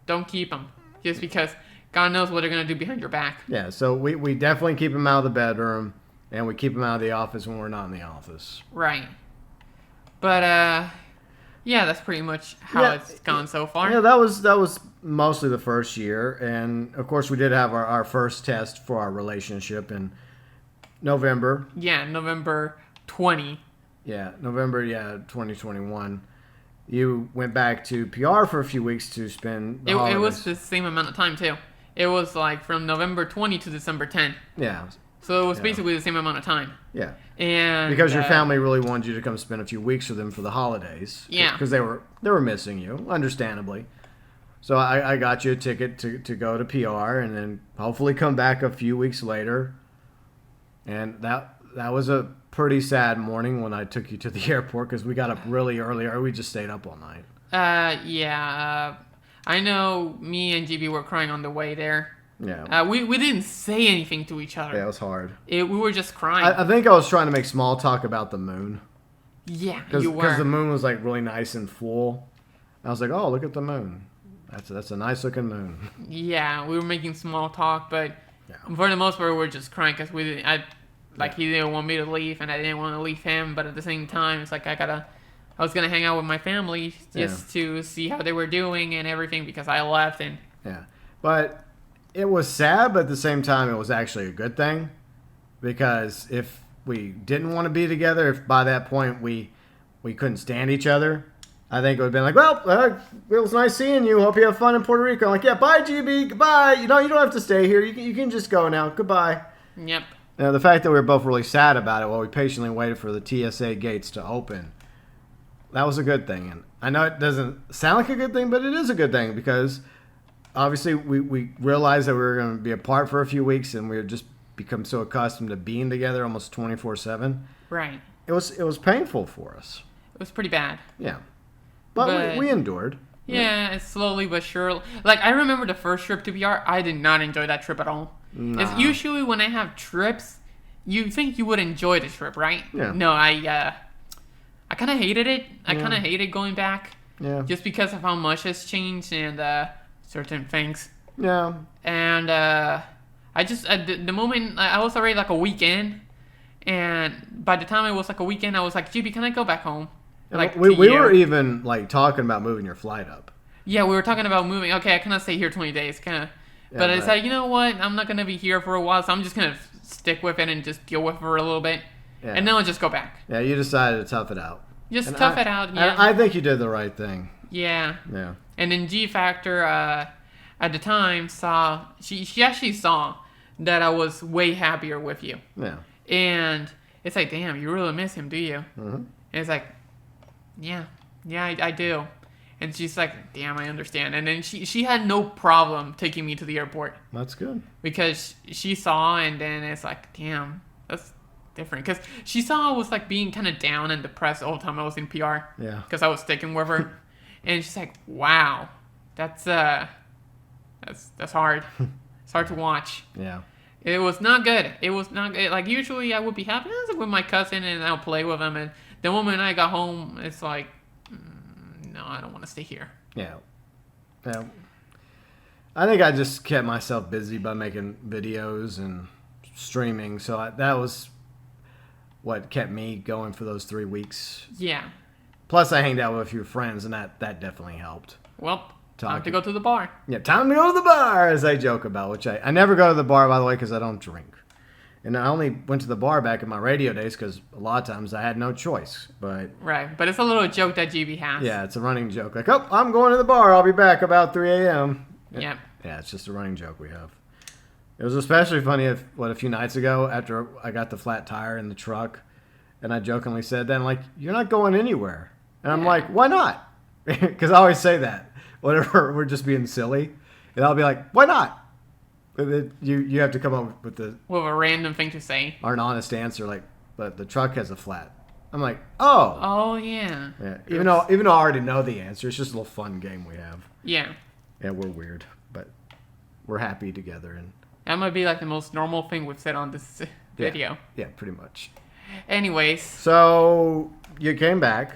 Don't keep them. Just because God knows what they're going to do behind your back. Yeah, so we definitely keep them out of the bedroom, and we keep them out of the office when we're not in the office. Right. But, yeah, that's pretty much how it's gone so far. Yeah, that was mostly the first year, and of course we did have our first test for our relationship in November. Yeah, November 20. Yeah, November 2021. You went back to PR for a few weeks to spend the holidays. It was the same amount of time, too. It was like from November 20 to December 10. Yeah. So it was basically the same amount of time. Yeah. And because your family really wanted you to come spend a few weeks with them for the holidays. Yeah. Because they were missing you, understandably. So I got you a ticket to go to PR and then hopefully come back a few weeks later. And that was a pretty sad morning when I took you to the airport because we got up really early, or we just stayed up all night. Yeah. I know me and GB were crying on the way there. Yeah. We didn't say anything to each other. Yeah, it was hard. We were just crying. I think I was trying to make small talk about the moon. Yeah, you were. Because the moon moon was like really nice and full. I was like, oh, look at the moon. That's a nice looking moon. Yeah, we were making small talk, but for the most part, we were just crying because he didn't want me to leave, and I didn't want to leave him. But at the same time, it's like I was gonna hang out with my family just to see how they were doing and everything because I left and. Yeah, but it was sad, but at the same time, it was actually a good thing because if we didn't want to be together, if by that point we couldn't stand each other, I think it would have been like, well, it was nice seeing you. Hope you have fun in Puerto Rico. I'm like, yeah, bye, GB, goodbye. You don't have to stay here. You can just go now. Goodbye. Yep. Now, the fact that we were both really sad about it while we patiently waited for the TSA gates to open, that was a good thing. And I know it doesn't sound like a good thing, but it is a good thing because obviously we realized that we were going to be apart for a few weeks and we had just become so accustomed to being together almost 24/7. Right. It was painful for us. It was pretty bad. Yeah. But we endured. Yeah, it's slowly but surely. Like, I remember the first trip to PR, I did not enjoy that trip at all. Nah. It's usually when I have trips, you think you would enjoy the trip, right? Yeah. No, I kind of hated it. I kind of hated going back. Yeah. Just because of how much has changed and certain things. Yeah. And I just, the moment, I was already like a weekend. And by the time it was like a weekend, I was like, GB, can I go back home? Like we to you. were even like talking about moving your flight up. Yeah, we were talking about moving. Okay, I cannot stay here 20 days, kind of. But I said, you know what? I'm not gonna be here for a while, so I'm just gonna stick with it and just deal with it for a little bit, and then I'll just go back. Yeah, you decided to tough it out. Just tough it out. Yeah. I think you did the right thing. Yeah. Yeah. And then G Factor, at the time, she actually saw that I was way happier with you. Yeah. And it's like, damn, you really miss him, do you? Mm-hmm. And it's like, yeah, I do. And she's like, damn, I understand. And then she had no problem taking me to the airport. That's good. Because she saw, and then it's like, damn, that's different. Because she saw I was like being kind of down and depressed the whole time I was in PR. Yeah. Because I was sticking with her. And she's like, wow, that's hard. It's hard to watch. Yeah. It was not good. It was not good. Like, usually I would be happy with my cousin and I'll play with him. And the moment I got home, it's like, no, I don't want to stay here. Yeah. Yeah. I think I just kept myself busy by making videos and streaming. So that was what kept me going for those 3 weeks. Yeah. Plus, I hanged out with a few friends, and that definitely helped. Well, time to go to the bar. Yeah, time to go to the bar, as I joke about, which I never go to the bar, by the way, because I don't drink. And I only went to the bar back in my radio days because a lot of times I had no choice. But right, but it's a little joke that GB has. Yeah, it's a running joke. Like, oh, I'm going to the bar. I'll be back about 3 a.m. Yep. Yeah, it's just a running joke we have. It was especially funny a few nights ago after I got the flat tire in the truck, and I jokingly said then, like, you're not going anywhere. And I'm like, why not? Because I always say that whenever we're just being silly. And I'll be like, why not? You have to come up with a random thing to say. Or an honest answer, like, but the truck has a flat. I'm like, oh. Oh, yeah. Even though I already know the answer, it's just a little fun game we have. Yeah. Yeah, we're weird, but we're happy together. And that might be like the most normal thing we've said on this video. Yeah, pretty much. Anyways. So you came back.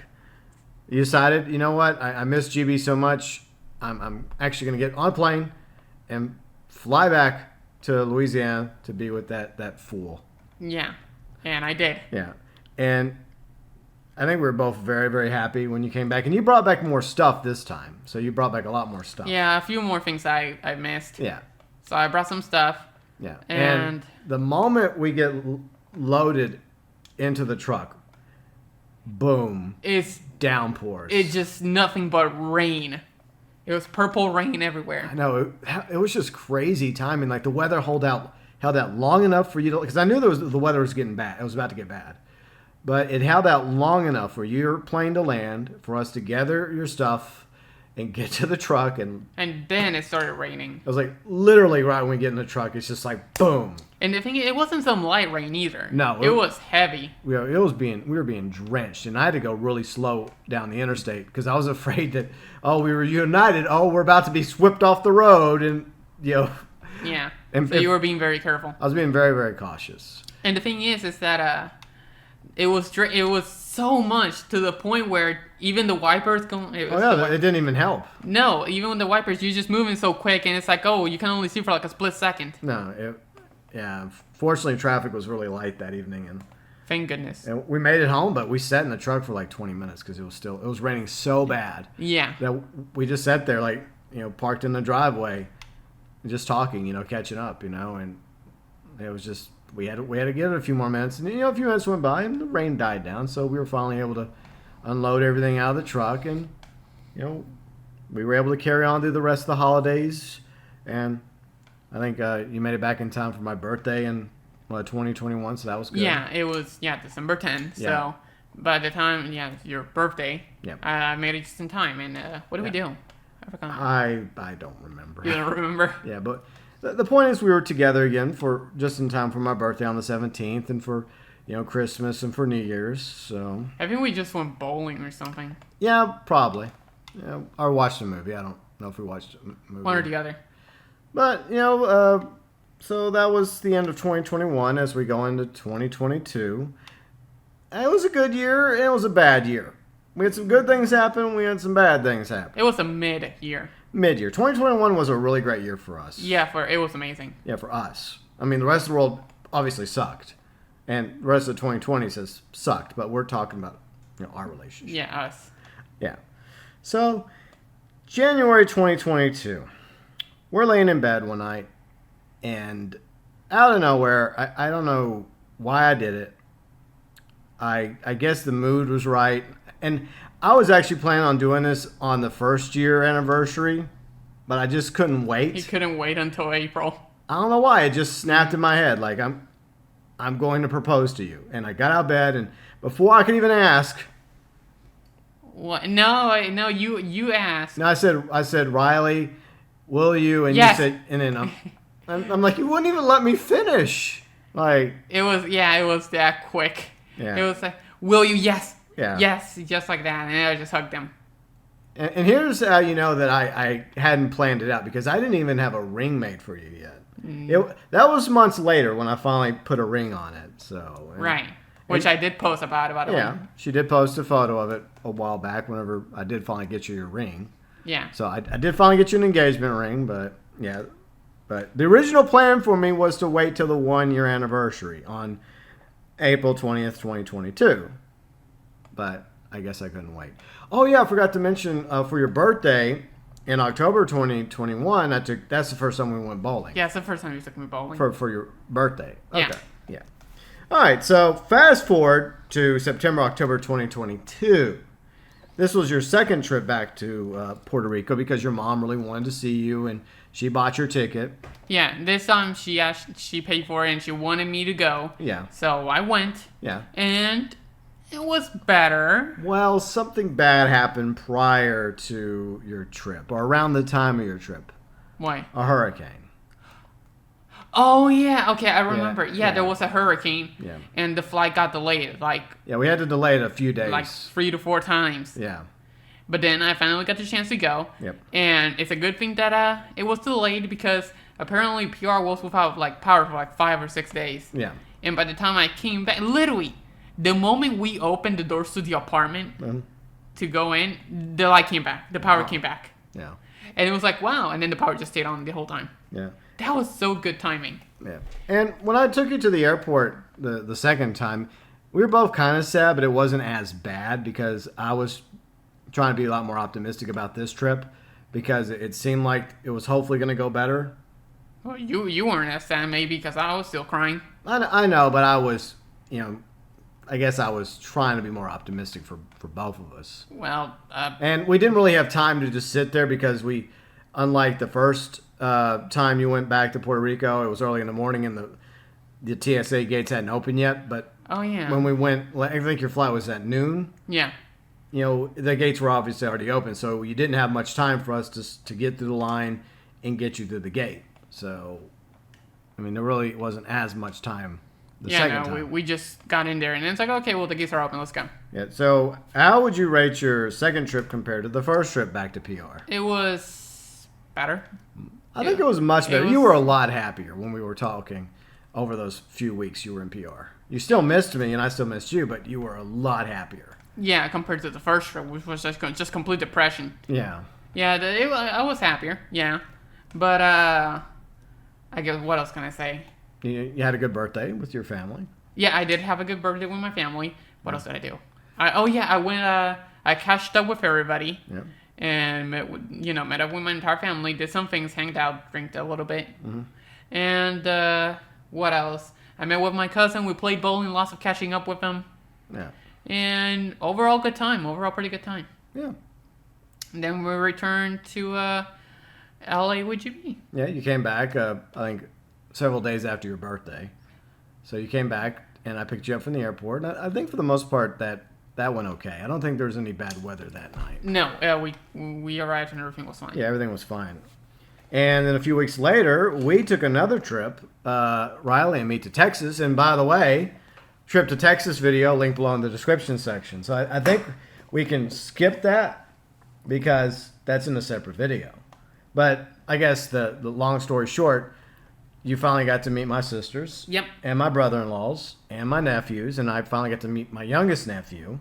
You decided, you know what? I miss GB so much. I'm actually going to get on a plane and fly back to Louisiana to be with that fool. Yeah, and I did. Yeah, and I think we were both very, very happy when you came back. And you brought back more stuff this time. So you brought back a lot more stuff. Yeah, a few more things I missed. Yeah. So I brought some stuff. Yeah. And the moment we get loaded into the truck, boom. It's downpours. It's just nothing but rain. It was purple rain everywhere. I know. It was just crazy timing. Like, the weather held out long enough for you to... Because I knew the weather was getting bad. It was about to get bad. But it held out long enough for your plane to land, for us to gather your stuff and get to the truck. And then it started raining. It was like literally right when we get in the truck, it's just like boom. And the thing is, it wasn't some light rain either. No. It was heavy. We were being drenched. And I had to go really slow down the interstate because I was afraid that, we were united. We're about to be swept off the road. And, Yeah. So you were being very careful. I was being very, very cautious. And the thing is that it was so much to the point where even the wipers it didn't even help. No, even with the wipers, you're just moving so quick, and it's like, you can only see for like a split second. No, fortunately, traffic was really light that evening, and thank goodness. And we made it home, but we sat in the truck for like 20 minutes because it was raining so bad. Yeah. That we just sat there like, parked in the driveway, just talking, catching up, and it was just. We had to give it a few more minutes, and a few minutes went by, and the rain died down, so we were finally able to unload everything out of the truck, and we were able to carry on through the rest of the holidays, and I think you made it back in time for my birthday in 2021, so that was good. Yeah, it was December 10th. Yeah. So by the time your birthday, I made it just in time. And what did we do? I forgot. I don't remember. You don't remember? Yeah, but. The point is we were together again for just in time for my birthday on the 17th and for, Christmas and for New Year's, so. I think we just went bowling or something. Yeah, probably. Yeah, or watched a movie. I don't know if we watched a movie. One or the other. But, so that was the end of 2021 as we go into 2022. It was a good year and it was a bad year. We had some good things happen. We had some bad things happen. It was a mid-year. Mid-year. 2021 was a really great year for us. Yeah, it was amazing. Yeah, for us. I mean, the rest of the world obviously sucked. And the rest of 2020 has sucked. But we're talking about, our relationship. Yeah, us. Yeah. So, January 2022. We're laying in bed one night. And out of nowhere, I don't know why I did it. I guess the mood was right. And I was actually planning on doing this on the first year anniversary, but I just couldn't wait. You couldn't wait until April. I don't know why. It just snapped in my head. Like, I'm going to propose to you. And I got out of bed, and before I could even ask... What? No, you asked. No, I said, Riley, will you? And yes. You said, and then I'm like, you wouldn't even let me finish. Like... It was that quick. Yeah. It was like, will you? Yes. Yeah. Yes, just like that. And I just hugged him. And here's how you know that I hadn't planned it out, because I didn't even have a ring made for you yet. That was months later when I finally put a ring on it. So right. Which I did post about it. Yeah, she did post a photo of it a while back whenever I did finally get you your ring. Yeah. So I did finally get you an engagement ring, but yeah. But the original plan for me was to wait till the 1-year anniversary on April 20th, 2022. But I guess I couldn't wait. Oh, yeah, I forgot to mention for your birthday in October 2021, that's the first time we went bowling. Yeah, it's the first time you took me bowling. For your birthday. Okay. Yeah. All right, so fast forward to September, October 2022. This was your second trip back to Puerto Rico because your mom really wanted to see you and she bought your ticket. Yeah, this time she paid for it and she wanted me to go. Yeah. So I went. Yeah. And it was better. Well, something bad happened prior to your trip or around the time of your trip. Why? A hurricane. Oh, yeah. Okay, I remember. Yeah, there was a hurricane. Yeah. And the flight got delayed. Yeah, we had to delay it a few days. Like 3 to 4 times. Yeah. But then I finally got the chance to go. Yep. And it's a good thing that it was delayed because apparently PR was without power for 5 or 6 days. Yeah. And by the time I came back, literally, the moment we opened the doors to the apartment to go in, the light came back. The power came back. Yeah. And it was like, wow. And then the power just stayed on the whole time. Yeah. That was so good timing. Yeah. And when I took you to the airport the second time, we were both kind of sad, but it wasn't as bad because I was trying to be a lot more optimistic about this trip because it seemed like it was hopefully going to go better. Well, you weren't as sad maybe because I was still crying. I know, but I was, I guess I was trying to be more optimistic for both of us. Well, and we didn't really have time to just sit there because unlike the first time you went back to Puerto Rico, it was early in the morning and the TSA gates hadn't opened yet. But oh yeah, when we went, I think your flight was at noon. Yeah. The gates were obviously already open, so you didn't have much time for us to get through the line and get you through the gate. So, I mean, there really wasn't as much time. We just got in there, and it's like, okay, well, the gates are open, let's go. Yeah. So, how would you rate your second trip compared to the first trip back to PR? It was better. I think it was much better. You were a lot happier when we were talking over those few weeks you were in PR. You still missed me, and I still missed you, but you were a lot happier. Yeah, compared to the first trip, which was just complete depression. Yeah. Yeah, I was happier. Yeah, but I guess what else can I say? You had a good birthday with your family. Yeah, I did have a good birthday with my family. What else did I do? I went. I cashed up with everybody. Yeah. And met up with my entire family. Did some things, hanged out, drank a little bit. Mm-hmm. And what else? I met with my cousin. We played bowling. Lots of catching up with him. Yeah. And overall good time. Overall pretty good time. Yeah. And then we returned to LA with Jimmy. Yeah, you came back. I think several days after your birthday. So you came back, and I picked you up from the airport. And I think for the most part that went okay. I don't think there was any bad weather that night. No, we arrived and everything was fine. Yeah, everything was fine. And then a few weeks later, we took another trip, Riley and me, to Texas. And by the way, trip to Texas video, link below in the description section. So I think we can skip that because that's in a separate video. But I guess the long story short, you finally got to meet my sisters. Yep. And my brother-in-laws and my nephews, and I finally got to meet my youngest nephew.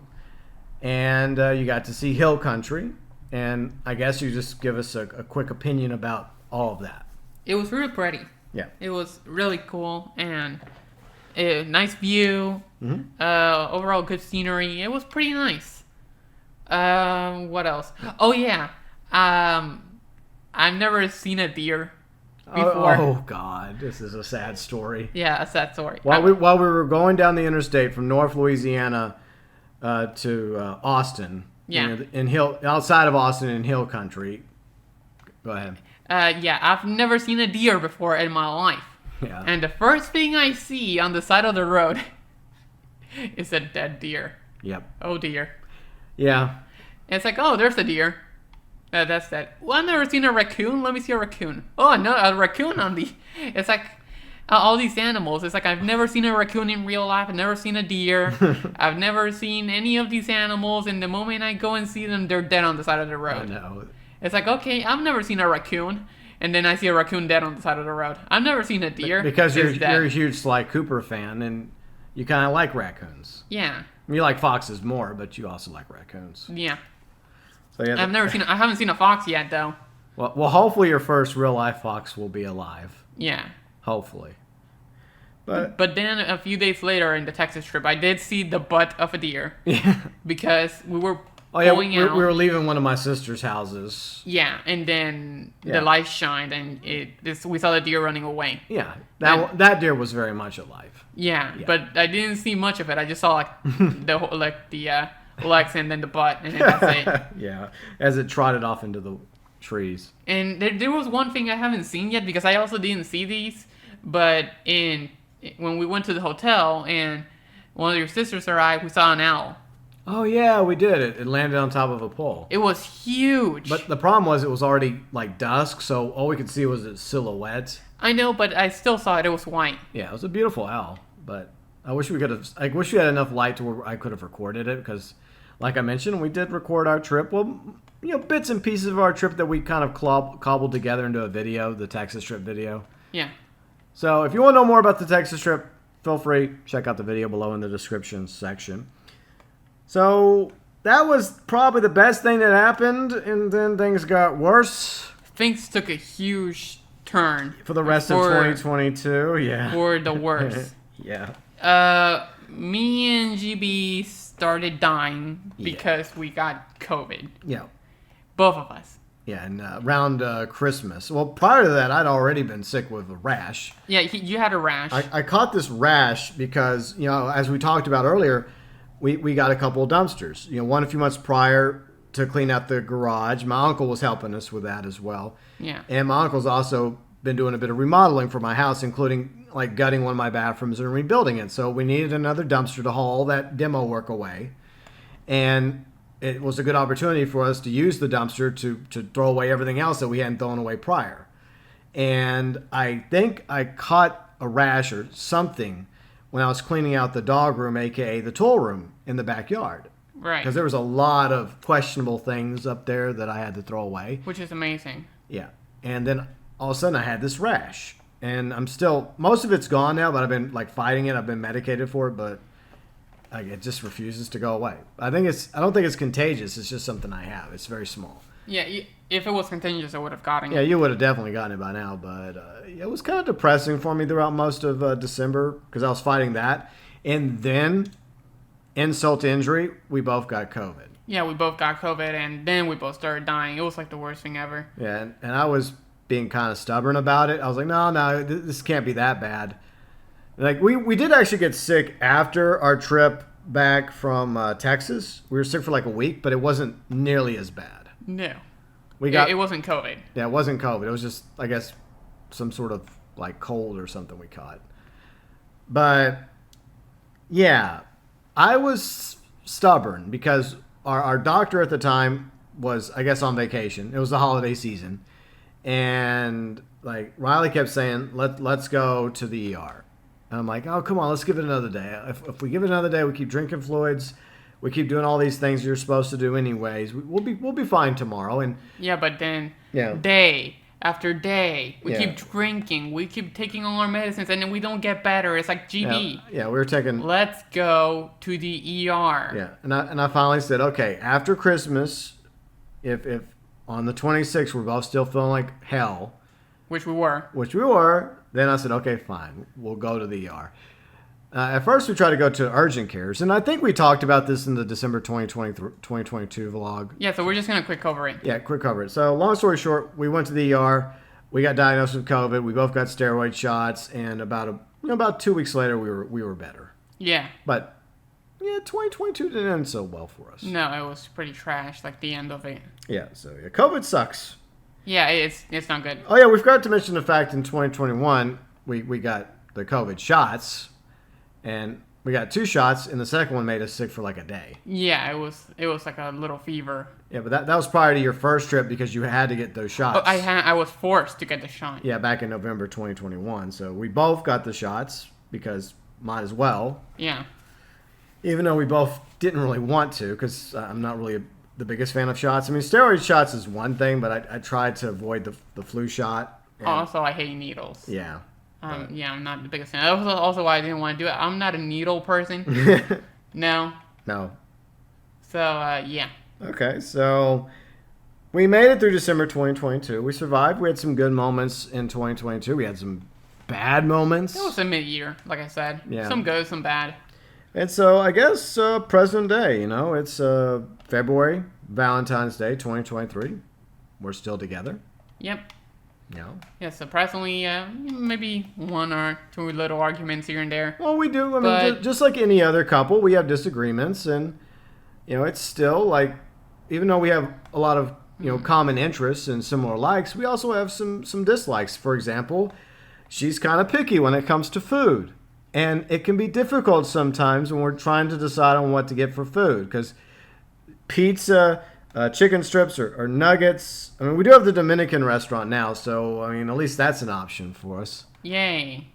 And you got to see Hill Country. And I guess you just give us a quick opinion about all of that. It was really pretty. Yeah. It was really cool and a nice view. Mm-hmm. Overall good scenery. It was pretty nice. What else? Oh yeah. I've never seen a deer before. Oh God, this is a sad story. Yeah, a sad story. While we were going down the interstate from North Louisiana to Austin, Yeah. Outside of Austin in Hill Country. Go ahead. Yeah, I've never seen a deer before in my life. Yeah. And the first thing I see on the side of the road is a dead deer. Yep. Oh dear. Yeah. And it's like, oh, there's a deer. That's that. Well, I've never seen a raccoon. Let me see a raccoon. Oh, no, a raccoon on the... It's like all these animals. It's like I've never seen a raccoon in real life. I've never seen a deer. I've never seen any of these animals. And the moment I go and see them, they're dead on the side of the road. I know. It's like, okay, I've never seen a raccoon. And then I see a raccoon dead on the side of the road. I've never seen a deer. Because you're It's dead. a huge Sly Cooper fan, and you kind of like raccoons. Yeah. You like foxes more, but you also like raccoons. Yeah. So yeah, I haven't seen a fox yet, though. Well, hopefully your first real life fox will be alive. Yeah. Hopefully. But then a few days later in the Texas trip, I did see the butt of a deer. yeah. Because we were We out. were leaving one of my sister's houses. Yeah, and then Yeah. the light shined, and we saw the deer running away. Yeah. That deer was very much alive. Yeah, Yeah. but I didn't see much of it. I just saw the legs and then the butt, and then that's it. Yeah. As it trotted off into the trees. And there was one thing I haven't seen yet because I also didn't see these, but when we went to the hotel and one of your sisters arrived, we saw an owl. Oh yeah, we did it. It landed on top of a pole. It was huge. But the problem was it was already like dusk, so all we could see was its silhouette. I know, but I still saw it. It was white. Yeah, it was a beautiful owl, but I wish we had enough light to where I could have recorded it because, like I mentioned, we did record our trip. Well, bits and pieces of our trip that we kind of cobbled together into a video, the Texas trip video. Yeah. So if you want to know more about the Texas trip, feel free check out the video below in the description section. So that was probably the best thing that happened, and then things got worse. Things took a huge turn For the rest of 2022, yeah. For the worse. Yeah. Me and GB started dying because we got COVID. Yeah. Both of us. Yeah, and around Christmas. Well, prior to that, I'd already been sick with a rash. Yeah, you had a rash. I caught this rash because, as we talked about earlier, we got a couple of dumpsters. One a few months prior to clean out the garage. My uncle was helping us with that as well. Yeah. And my uncle's also been doing a bit of remodeling for my house, including like gutting one of my bathrooms and rebuilding it. So we needed another dumpster to haul all that demo work away. And it was a good opportunity for us to use the dumpster to throw away everything else that we hadn't thrown away prior. And I think I caught a rash or something when I was cleaning out the dog room, aka the tool room in the backyard. Right. Because there was a lot of questionable things up there that I had to throw away. Which is amazing. Yeah. And then all of a sudden I had this rash. And I'm still, most of it's gone now, but I've been like fighting it. I've been medicated for it, but it just refuses to go away. I don't think it's contagious. It's just something I have. It's very small. Yeah, if it was contagious, I would have gotten it. Yeah, you would have definitely gotten it by now, but it was kind of depressing for me throughout most of December because I was fighting that. And then, insult to injury, we both got COVID. Yeah, we both got COVID, and then we both started dying. It was like the worst thing ever. Yeah, and I was being kind of stubborn about it. I was like, no, this can't be that bad. Like, we did actually get sick after our trip back from Texas. We were sick for like a week, but it wasn't nearly as bad. No. It wasn't COVID. Yeah, it wasn't COVID. It was just, I guess, some sort of like cold or something we caught. But yeah, I was stubborn because our doctor at the time was, I guess, on vacation. It was the holiday season. And like Riley kept saying, let's go to the ER. And I'm like, oh, come on, let's give it another day. If we give it another day, we keep drinking fluids, We keep doing all these things you're supposed to do anyways. We'll be fine tomorrow. And Yeah, but then Yeah. day after day, we Yeah. keep drinking, we keep taking all our medicines, and then we don't get better. It's like, GB, yeah, we were taking let's go to the ER. Yeah, and I finally said, okay, after Christmas, if on the 26th we're both still feeling like hell, Which we were. which we were, then I said, okay, fine, we'll go to the ER. At first, we tried to go to urgent cares, and I think we talked about this in the December 2022 vlog. Yeah, so we're just going to quick cover it. Yeah, quick cover it. So, long story short, we went to the ER. We got diagnosed with COVID. We both got steroid shots, and about 2 weeks later, we were better. Yeah. But yeah, 2022 didn't end so well for us. No, it was pretty trash, like the end of it. Yeah, so yeah, COVID sucks. Yeah, it's not good. Oh yeah, we forgot to mention the fact in 2021 we got the COVID shots, and we got 2 shots, and the second one made us sick for like a day. Yeah, it was like a little fever. Yeah, but that was prior to your first trip because you had to get those shots. Oh, I was forced to get the shot. Yeah, back in November 2021. So we both got the shots because might as well. Yeah. Even though we both didn't really want to, because I'm not really the biggest fan of shots. I mean, steroid shots is one thing, but I tried to avoid the flu shot. And, Also, I hate needles. yeah. Yeah, I'm not the biggest fan. That was also why I didn't want to do it. I'm not a needle person. No. No. So, yeah. Okay, so we made it through December 2022. We survived. We had some good moments in 2022. We had some bad moments. It was a mid-year, like I said. Yeah. Some good, some bad. And so I guess present day, it's February, Valentine's Day 2023. We're still together. Yep. Yeah. Yeah, surprisingly, maybe 1 or 2 little arguments here and there. Well, we do. I mean, But- just like any other couple, we have disagreements, and it's still like, even though we have a lot of common interests and similar likes, we also have some dislikes. For example, she's kind of picky when it comes to food, and it can be difficult sometimes when we're trying to decide on what to get for food, because pizza, chicken strips, or nuggets. I mean, we do have the Dominican restaurant now, so I mean, at least that's an option for us. Yay.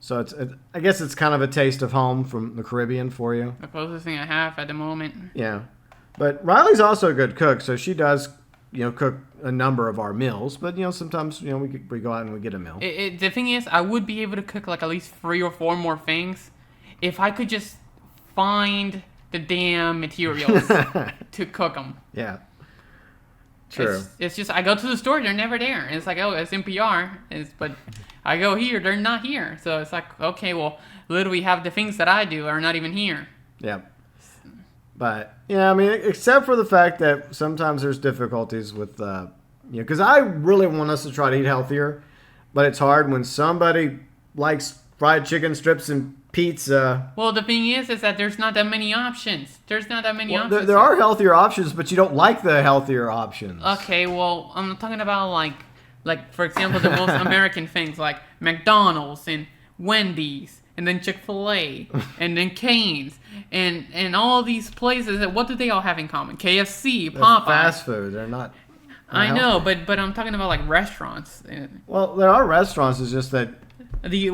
So I guess it's kind of a taste of home from the Caribbean for you. The closest thing I have at the moment. Yeah, but Riley's also a good cook, so she does cook a number of our meals. But sometimes we go out and we get a meal. The thing is, I would be able to cook like at least 3 or 4 more things if I could just find the damn materials to cook them. Yeah, true. It's just I go to the store, they're never there. And it's like, oh, it's NPR. But I go here, they're not here. So it's like, okay, well, literally half the things that I do are not even here. Yeah. But yeah, I mean, except for the fact that sometimes there's difficulties with because I really want us to try to eat healthier, but it's hard when somebody likes fried chicken strips and pizza. Well, the thing is that there's not that many options. There's not that many Well, options. there are healthier options, but you don't like the healthier options. Okay, well, I'm talking about like for example, the most American things like McDonald's and Wendy's and then Chick-fil-A and then Cane's and all these places. What do they all have in common? KFC, They're Popeye. fast food. They're not. I know, healthy. but I'm talking about like restaurants. Well, there are restaurants. It's just that. The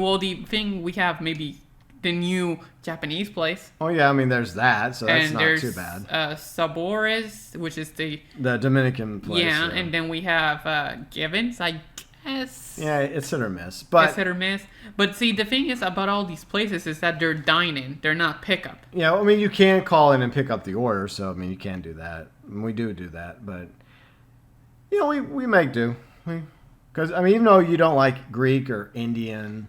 thing we have maybe the new Japanese place. Oh yeah, I mean, there's that, so that's And not there's too bad. Sabores, which is the Dominican place. yeah, and then we have Givens, I guess. yeah, it's hit or miss. But It's hit or miss. But see, the thing is about all these places is that they're dine-in. They're not pickup. yeah, I mean, you can call in and pick up the order, so I mean, you can do that. And we do that, but we make do. Because I mean, even though you don't like Greek or Indian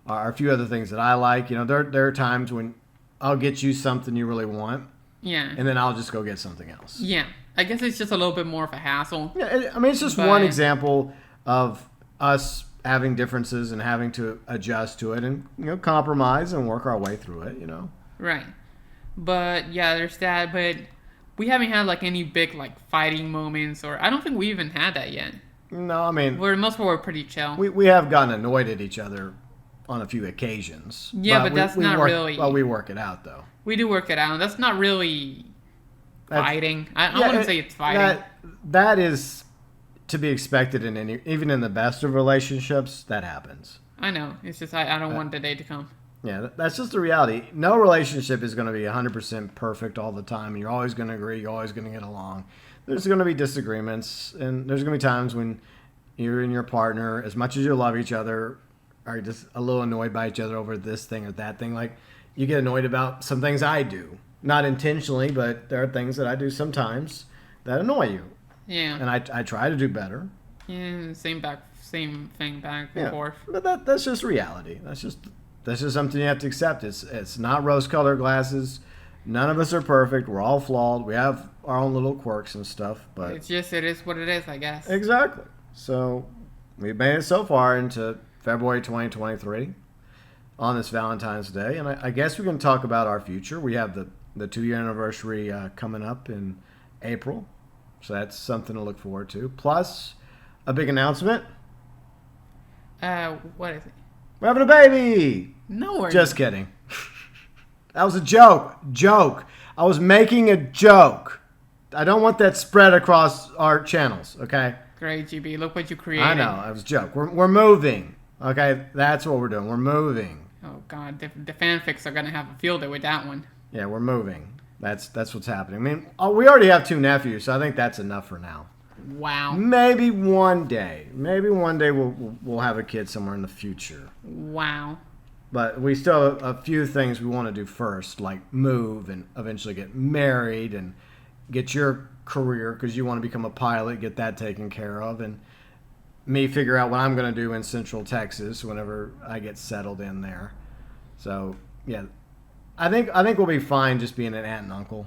or a few other things that I like, there are times when I'll get you something you really want, Yeah. and then I'll just go get something else. Yeah. I guess it's just a little bit more of a hassle. Yeah, I mean, it's just But- one example of us having differences and having to adjust to it and compromise and work our way through it. Right. But yeah, there's that. But we haven't had like any big like fighting moments, or I don't think we even had that yet. No, I mean, We're most of we're pretty chill. we have gotten annoyed at each other on a few occasions. Yeah, but that's not work, really- Well, we work it out though. We do work it out. That's not really That's- fighting. I Yeah, wouldn't say it's fighting. That is to be expected in even in the best of relationships. That happens. I know. It's just I don't want the day to come. Yeah, that's just the reality. No relationship is going to be 100% perfect all the time. You're always going to agree. You're always going to get along. There's going to be disagreements, and there's going to be times when you and your partner, as much as you love each other, are just a little annoyed by each other over this thing or that thing. Like, you get annoyed about some things I do. Not intentionally, but there are things that I do sometimes that annoy you. Yeah. And I try to do better. Yeah, same thing back and forth. But that's just reality. That's just something you have to accept. It's not rose-colored glasses. None of us are perfect. We're all flawed. We have our own little quirks and stuff. But It is what it is, I guess. exactly. So we've made it so far into February 2023 on this Valentine's Day, and I guess we can talk about our future. We have the 2-year anniversary coming up in April, so that's something to look forward to. Plus, a big announcement. What is it? We're having a baby. No, we're Just kidding. That was a joke. I was making a joke. I don't want that spread across our channels, okay? Great, GB. Look what you created. I know, it was a joke. We're moving, okay? That's what we're doing. We're moving. Oh, God. The fanfics are going to have a field day with that one. Yeah, we're moving. That's what's happening. I mean, we already have 2 nephews, so I think that's enough for now. Wow. Maybe one day we'll have a kid somewhere in the future. Wow. But we still have a few things we want to do first, like move and eventually get married and get your career, because you want to become a pilot, get that taken care of, and me figure out what I'm going to do in Central Texas whenever I get settled in there. So, yeah, I think we'll be fine just being an aunt and uncle.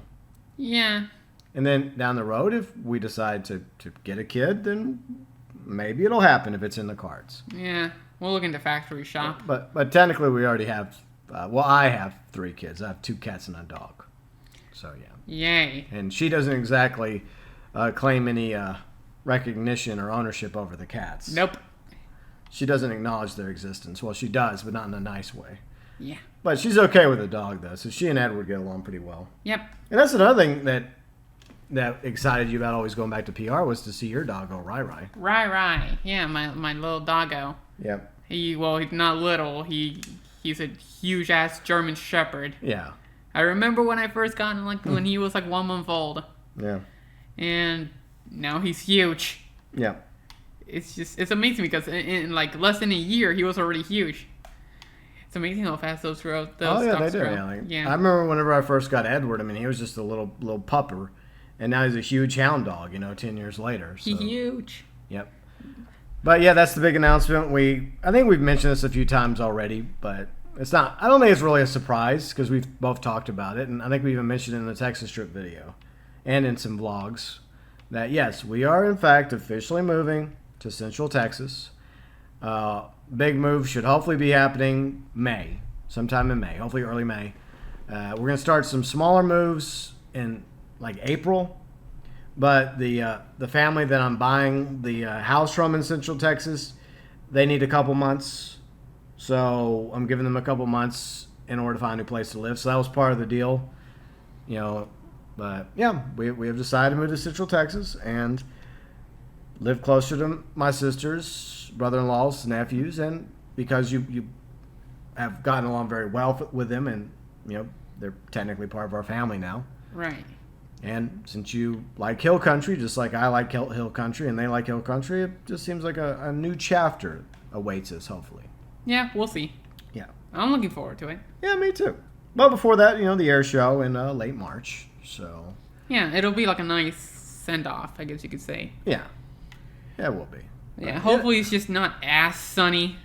Yeah. And then down the road, if we decide to get a kid, then maybe it'll happen if it's in the cards. Yeah. We'll look into factory shop. But technically, we already have, I have 3 kids. I have 2 cats and a dog. So, yeah. Yay. And she doesn't exactly claim any recognition or ownership over the cats. Nope. She doesn't acknowledge their existence. Well, she does, but not in a nice way. Yeah. But she's okay with the dog, though. So she and Edward get along pretty well. Yep. And that's another thing that excited you about always going back to PR was to see your dog go Rai. Rai. Yeah, my little doggo. Yep. He's not little. He's a huge ass German Shepherd. Yeah. I remember when I first got him, when he was 1 month old. Yeah. And now he's huge. Yeah. It's amazing because in less than a year he was already huge. It's amazing how fast those dogs grow. They do. Yeah. I remember whenever I first got Edward. I mean, he was just a little pupper, and now he's a huge hound dog. 10 years later. So. He's huge. Yep. But yeah, that's the big announcement. I think we've mentioned this a few times already, but it's not. I don't think it's really a surprise because we've both talked about it, and I think we even mentioned it in the Texas trip video, and in some vlogs, that yes, we are in fact officially moving to Central Texas. Big move should hopefully be happening sometime in May, hopefully early May. We're gonna start some smaller moves in April. But the family that I'm buying the house from in Central Texas, they need a couple months. So I'm giving them a couple months in order to find a new place to live. So that was part of the deal. But yeah, we have decided to move to Central Texas and live closer to my sisters, brother-in-laws, nephews. And because you have gotten along very well with them and, they're technically part of our family now. Right. And since you like hill country, just like I like hill country and they like hill country, it just seems like a new chapter awaits us, hopefully. Yeah, we'll see. Yeah. I'm looking forward to it. Yeah, me too. But before that, the air show in late March. So. Yeah, it'll be a nice send-off, I guess you could say. Yeah. Yeah, it will be. Yeah, hopefully it's just not as sunny.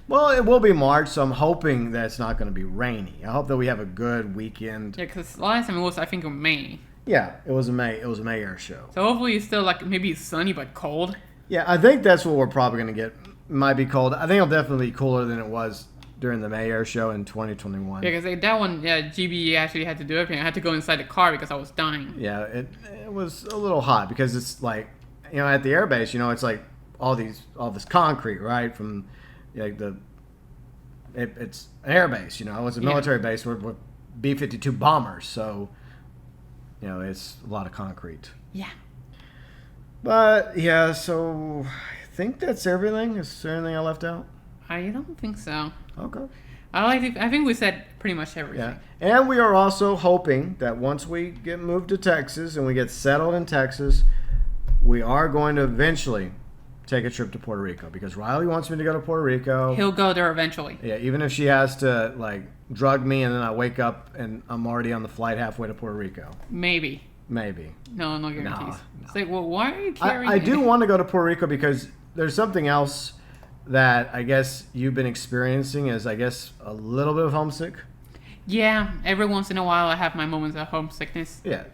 Well, it will be March, so I'm hoping that it's not going to be rainy. I hope that we have a good weekend. Yeah, because last time it was, I think, in May. Yeah, it was a May air show. So hopefully it's still maybe sunny but cold. Yeah, I think that's what we're probably going to get. Might be cold. I think it'll definitely be cooler than it was during the May air show in 2021. Yeah, because that one, GB actually had to do everything. I had to go inside the car because I was dying. Yeah, it was a little hot because it's at the airbase, it's all this concrete, right? From it's an airbase, it's a military base with B-52 bombers, so. It's a lot of concrete. Yeah. But, yeah, so I think that's everything. Is there anything I left out? I don't think so. Okay. I think we said pretty much everything. Yeah. And we are also hoping that once we get moved to Texas and we get settled in Texas, we are going to eventually take a trip to Puerto Rico because Riley wants me to go to Puerto Rico. He'll go there eventually. Yeah, even if she has to like drug me and then I wake up and I'm already on the flight halfway to Puerto Rico. Maybe. No guarantees. No. It's like, well, why are you carrying I do want to go to Puerto Rico because there's something else that I guess you've been experiencing is, I guess, a little bit of homesick. Yeah, every once in a while I have my moments of homesickness. Yeah.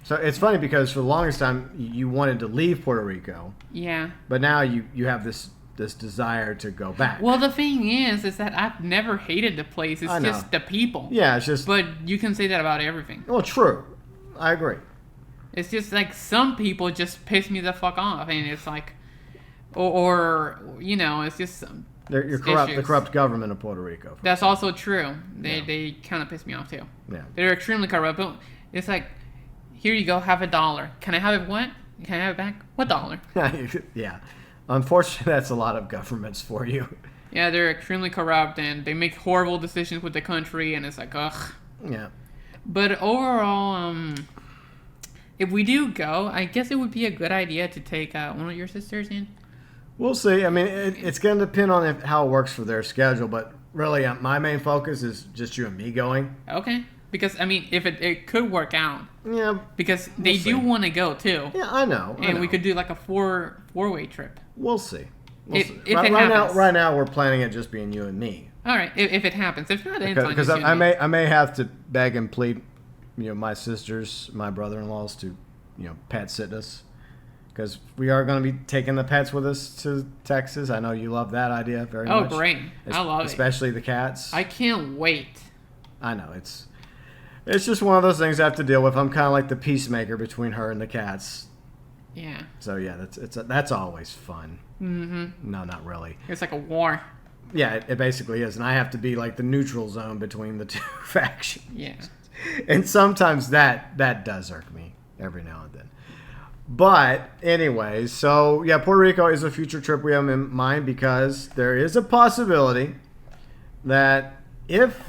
So it's funny because for the longest time you wanted to leave Puerto Rico. Yeah. But now you have this desire to go back. Well, the thing is that I've never hated the place. It's just the people. Yeah, it's just... But you can say that about everything. Well, true. I agree. It's just like some people just piss me the fuck off, and it's like, or you know, it's just You're corrupt. The corrupt government of Puerto Rico. That's also true. They kind of piss me off too. Yeah. They're extremely corrupt. But it's like, here you go, have $1. Can I have it? What? Can I have it back? What dollar? Yeah. Unfortunately, that's a lot of governments for you. Yeah, they're extremely corrupt, and they make horrible decisions with the country, and it's like, ugh. Yeah. But overall, if we do go, I guess it would be a good idea to take one of your sisters in. We'll see. I mean, it's going to depend on how it works for their schedule, but really, my main focus is just you and me going. Okay. Because, I mean, if it could work out. Yeah. Because they do want to go, too. Yeah, I know. And we could do like a four-way trip. We'll see. If it happens. Right now, we're planning it just being you and me. All right, if it happens. If not, then it's fine. Because I may have to beg and plead, my sisters, my brother-in-laws to, pet sit us. Because we are going to be taking the pets with us to Texas. I know you love that idea very much. Oh, great. I love it. Especially the cats. I can't wait. I know. It's just one of those things I have to deal with. I'm kind of like the peacemaker between her and the cats. Yeah. So, yeah, that's always fun. Mm-hmm. No, not really. It's like a war. Yeah, it basically is. And I have to be like the neutral zone between the two factions. Yeah. And sometimes that does irk me every now and then. But anyways, so yeah, Puerto Rico is a future trip we have in mind because there is a possibility that if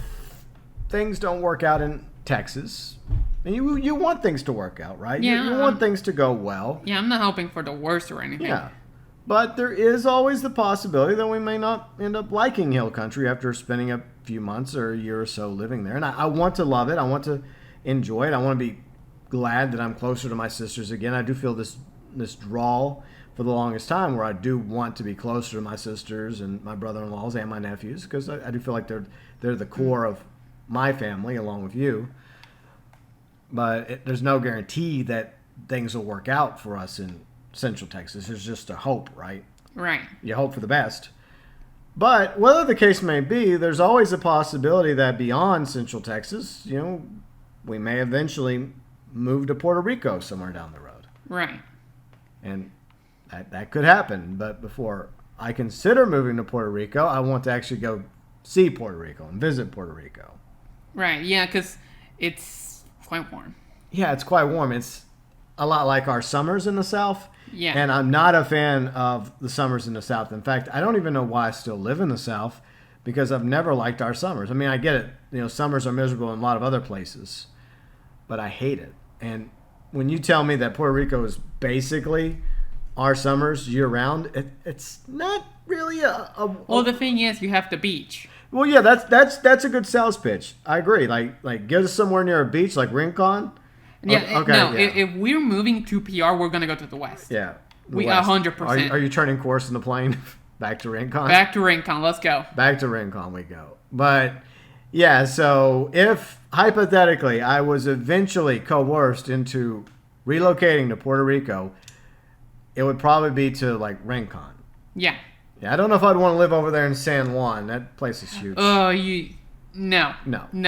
things don't work out in Texas, and you want things to work out, right? Yeah. You want things to go well. Yeah, I'm not hoping for the worst or anything. Yeah. But there is always the possibility that we may not end up liking Hill Country after spending a few months or a year or so living there. And I want to love it. I want to enjoy it. I want to be glad that I'm closer to my sisters again. I do feel this drawl for the longest time where I do want to be closer to my sisters and my brother-in-laws and my nephews because I do feel like they're the core of my family along with you. But there's no guarantee that things will work out for us in Central Texas. There's just a hope, right? Right. You hope for the best. But whether the case may be, there's always a possibility that beyond Central Texas, we may eventually move to Puerto Rico somewhere down the road. Right. And that could happen. But before I consider moving to Puerto Rico, I want to actually go see Puerto Rico and visit Puerto Rico. Right. Yeah, because it's quite warm. Yeah, it's quite warm. It's a lot like our summers in the South. Yeah. And I'm not a fan of the summers in the South. In fact, I don't even know why I still live in the South because I've never liked our summers. I mean, I get it. Summers are miserable in a lot of other places. But I hate it. And when you tell me that Puerto Rico is basically our summers year-round, it's not really a... Well, the thing is, you have the beach. Well, yeah, that's a good sales pitch. I agree. Like get us somewhere near a beach like Rincon. Yeah, okay, no, yeah. If we're moving to PR, we're going to go to the west. Yeah. We 100%. Are you turning course in the plane back to Rincon? Back to Rincon. Let's go. Back to Rincon we go. But, yeah, so if, hypothetically, I was eventually coerced into relocating to Puerto Rico, it would probably be to, like, Rincon. Yeah. Yeah, I don't know if I'd want to live over there in San Juan. That place is huge. No,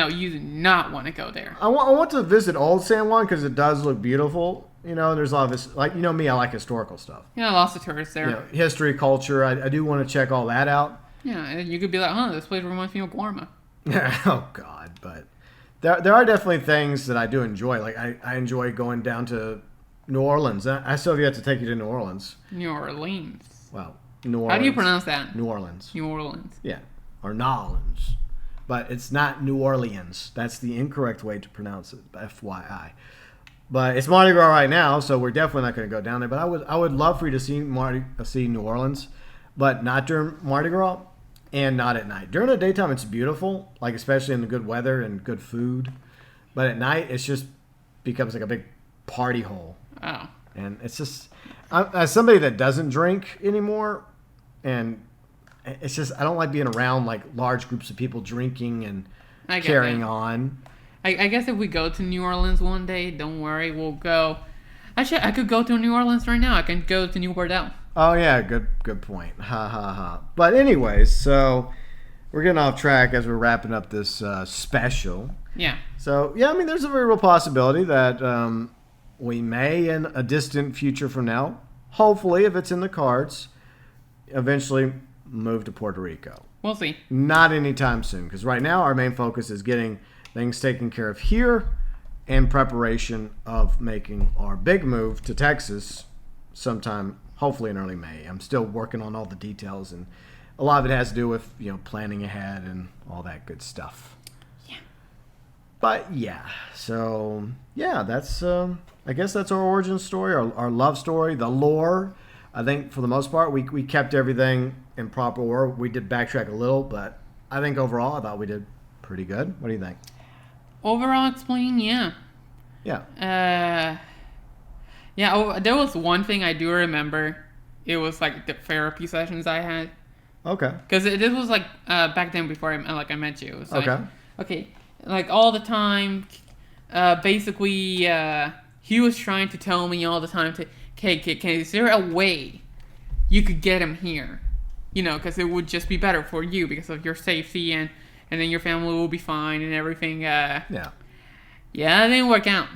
you do not want to go there. I want to visit old San Juan because it does look beautiful. There's a lot of this, like, me, I like historical stuff. Yeah, lots of tourists there. History, culture, I do want to check all that out. Yeah, and you could be like, this place reminds me of Guarma. Oh, God, but there are definitely things that I do enjoy. Like, I enjoy going down to New Orleans. I still have yet to take you to New Orleans. New Orleans. Well, New Orleans. How do you pronounce that? New Orleans. New Orleans. Yeah, or Nolans. but it's not New Orleans. That's the incorrect way to pronounce it, FYI. But it's Mardi Gras right now, so we're definitely not going to go down there. But I would love for you to see New Orleans, but not during Mardi Gras and not at night. During the daytime, it's beautiful, like especially in the good weather and good food. But at night, it's just becomes like a big party hole. Oh. And it's just, as somebody that doesn't drink anymore, and it's just, I don't like being around like large groups of people drinking and carrying on. I guess if we go to New Orleans one day, don't worry, we'll go. Actually, I could go to New Orleans right now. I can go to New Bordeaux. Oh, yeah, good point. Ha, ha, ha. But anyways, so we're getting off track as we're wrapping up this special. Yeah. So, yeah, I mean, there's a very real possibility that we may, in a distant future from now, hopefully, if it's in the cards, eventually move to Puerto Rico. We'll see. Not anytime soon, because right now our main focus is getting things taken care of here in preparation of making our big move to Texas sometime, hopefully in early May. I'm still working on all the details, and a lot of it has to do with, planning ahead and all that good stuff. Yeah. But yeah, so yeah, that's I guess that's our origin story, our love story, the lore. I think for the most part we kept everything in proper order. We did backtrack a little, but I think overall I thought we did pretty good. What do you think? Overall explain, yeah. Yeah. There was one thing I do remember. It was like the therapy sessions I had. Okay. Because this was like back then before I met you. It was Okay. Okay. Like all the time, basically, he was trying to tell me all the time is there a way you could get him here? Because it would just be better for you because of your safety and then your family will be fine and everything. Yeah, that didn't work out.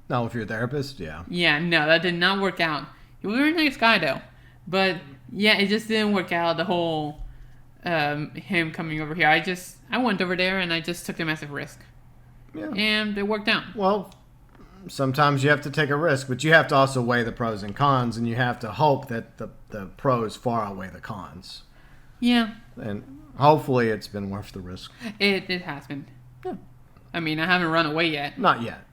No, if you're a therapist, yeah. Yeah, no, that did not work out. He was a very nice guy, though. But, yeah, it just didn't work out, the whole him coming over here. I went over there and I just took a massive risk. Yeah. And it worked out. Well, sometimes you have to take a risk, but you have to also weigh the pros and cons, and you have to hope that the pros far outweigh the cons. Yeah. And hopefully it's been worth the risk. It has been. Yeah. I mean, I haven't run away yet. Not yet.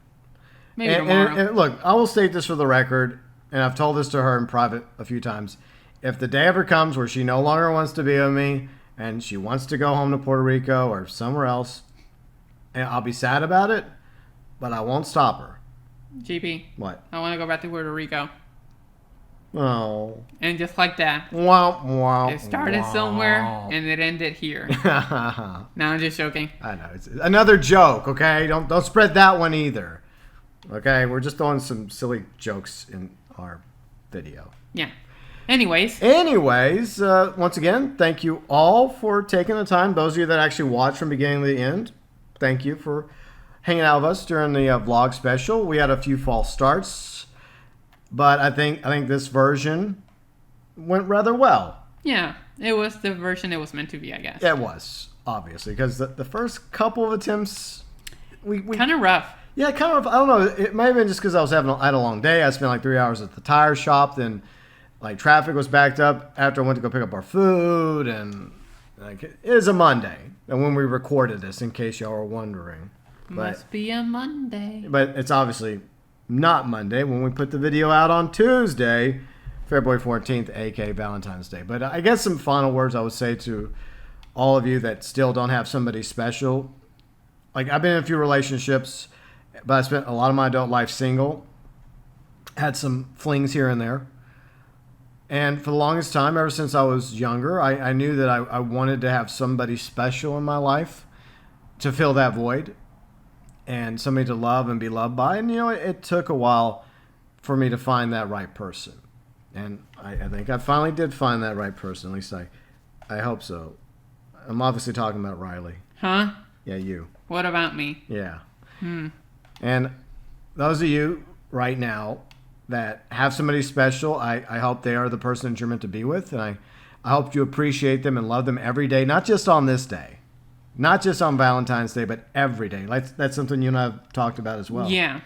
Maybe tomorrow. And look, I will state this for the record, and I've told this to her in private a few times. If the day ever comes where she no longer wants to be with me and she wants to go home to Puerto Rico or somewhere else, and I'll be sad about it, but I won't stop her. GP. What? I want to go back to Puerto Rico. Oh. And just like that. Wow, wow. It started somewhere and it ended here. No, I'm just joking. I know. It's another joke, okay? Don't spread that one either. Okay? We're just throwing some silly jokes in our video. Yeah. Anyways, once again, thank you all for taking the time. Those of you that actually watched from beginning to the end, thank you for hanging out with us during the vlog special. We had a few false starts, but I think this version went rather well. Yeah, it was the version it was meant to be, I guess. It was, obviously, because the first couple of attempts, we kind of rough. Yeah, kind of. I don't know. It might have been just because I had a long day. I spent like 3 hours at the tire shop. Then, like, traffic was backed up after I went to go pick up our food, and like it is a Monday. And when we recorded this, in case y'all were wondering, Must be a Monday. But it's obviously not Monday when we put the video out on Tuesday, February 14th, aka Valentine's Day. But I guess some final words I would say to all of you that still don't have somebody special. Like, I've been in a few relationships, but I spent a lot of my adult life single. Had some flings here and there. And for the longest time, ever since I was younger, I knew that I wanted to have somebody special in my life to fill that void and somebody to love and be loved by. And, it took a while for me to find that right person. And I think I finally did find that right person. At least I hope so. I'm obviously talking about Riley. Huh? Yeah, you. What about me? Yeah. And those of you right now that have somebody special, I hope they are the person that you're meant to be with. And I hope you appreciate them and love them every day, not just on this day. Not just on Valentine's Day, but every day. That's something you and I have talked about as well. Yeah.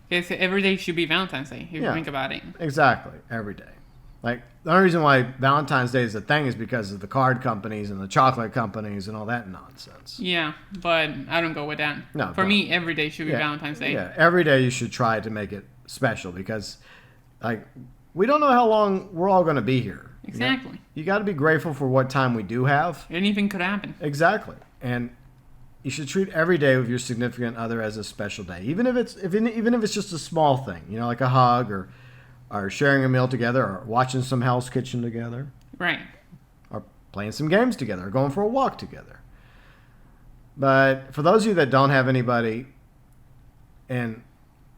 Because every day should be Valentine's Day, if you think about it. Exactly. Every day. Like, the only reason why Valentine's Day is a thing is because of the card companies and the chocolate companies and all that nonsense. Yeah, but I don't go with that. No, For don't. me, every day should be Valentine's Day. Yeah, every day you should try to make it special because, like, we don't know how long we're all going to be here. Exactly. You got to be grateful for what time we do have. Anything could happen. Exactly. And you should treat every day with your significant other as a special day, even if it's just a small thing, like a hug or sharing a meal together or watching some Hell's Kitchen together. Right. Or playing some games together or going for a walk together. But for those of you that don't have anybody, and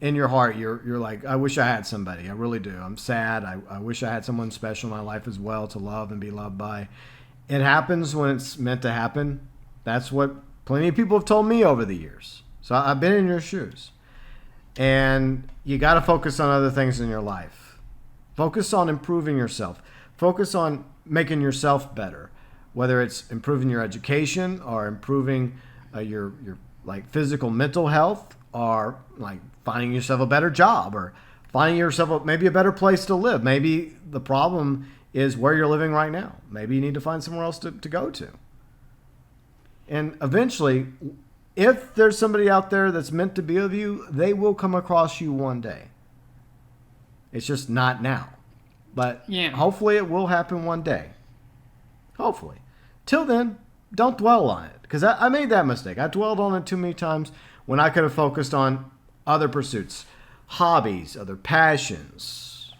in your heart you're like, I wish I had somebody. I really do. I'm sad. I wish I had someone special in my life as well to love and be loved by. It happens when it's meant to happen. That's what plenty of people have told me over the years. So I've been in your shoes. And you got to focus on other things in your life. Focus on improving yourself. Focus on making yourself better. Whether it's improving your education or improving your like physical mental health, or like finding yourself a better job, or finding yourself maybe a better place to live. Maybe the problem is where you're living right now. Maybe you need to find somewhere else to go to. And eventually, if there's somebody out there that's meant to be with you, they will come across you one day. It's just not now. But hopefully it will happen one day. Hopefully. Till then, don't dwell on it. Because I made that mistake. I dwelled on it too many times when I could have focused on other pursuits, hobbies, other passions.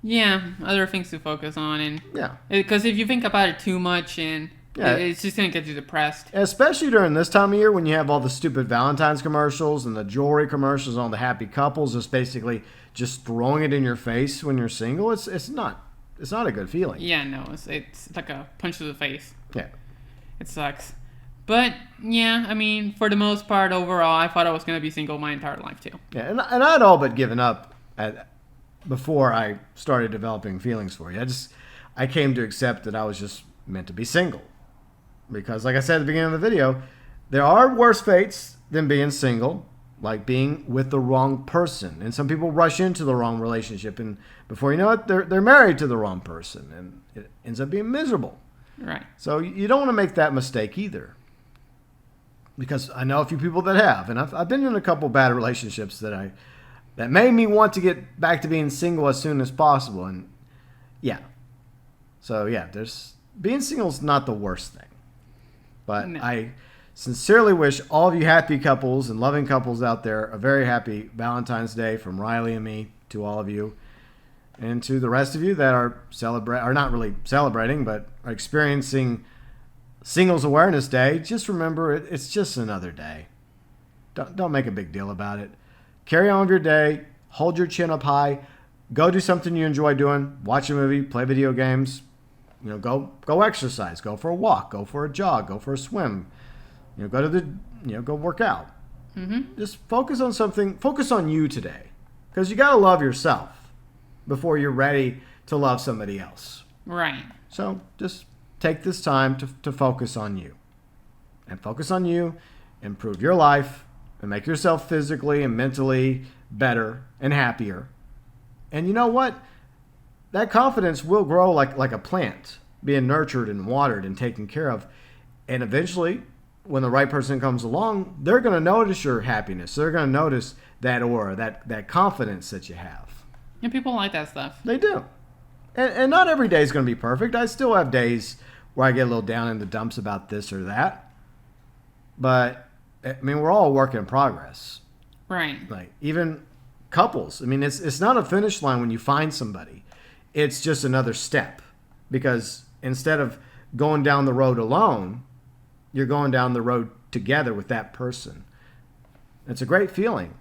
Yeah, other things to focus on. And yeah. Because if you think about it too much, and it's just going to get you depressed. Especially during this time of year when you have all the stupid Valentine's commercials and the jewelry commercials and all the happy couples just basically just throwing it in your face when you're single. It's not a good feeling. Yeah, no, it's like a punch to the face. Yeah. It sucks. But, yeah, I mean, for the most part, overall, I thought I was going to be single my entire life, too. Yeah, and I'd all but given up before I started developing feelings for you. I came to accept that I was just meant to be single. Because, like I said at the beginning of the video, there are worse fates than being single, like being with the wrong person. And some people rush into the wrong relationship, and before you know it, they're married to the wrong person, and it ends up being miserable. Right. So you don't want to make that mistake either. Because I know a few people that have, and I've been in a couple bad relationships that made me want to get back to being single as soon as possible. And yeah. So yeah, being single is not the worst thing. But no. I sincerely wish all of you happy couples and loving couples out there a very happy Valentine's Day from Riley and me to all of you. And to the rest of you that are not really celebrating, but are experiencing Singles Awareness Day, just remember it's just another day. Don't make a big deal about it. Carry on with your day. Hold your chin up high. Go do something you enjoy doing. Watch a movie. Play video games. Go exercise. Go for a walk. Go for a jog. Go for a swim. Go work out. Mm-hmm. Just focus on something. Focus on you today, because you gotta love yourself before you're ready to love somebody else. Right. So just take this time to focus on you. And focus on you, improve your life, and make yourself physically and mentally better and happier. And you know what? That confidence will grow like a plant, being nurtured and watered and taken care of. And eventually, when the right person comes along, they're going to notice your happiness. They're going to notice that aura, that confidence that you have. And people like that stuff. They do. And not every day is going to be perfect. I still have days where I get a little down in the dumps about this or that. But, I mean, we're all a work in progress. Right. Like, even couples. I mean, it's not a finish line when you find somebody. It's just another step. Because instead of going down the road alone, you're going down the road together with that person. It's a great feeling.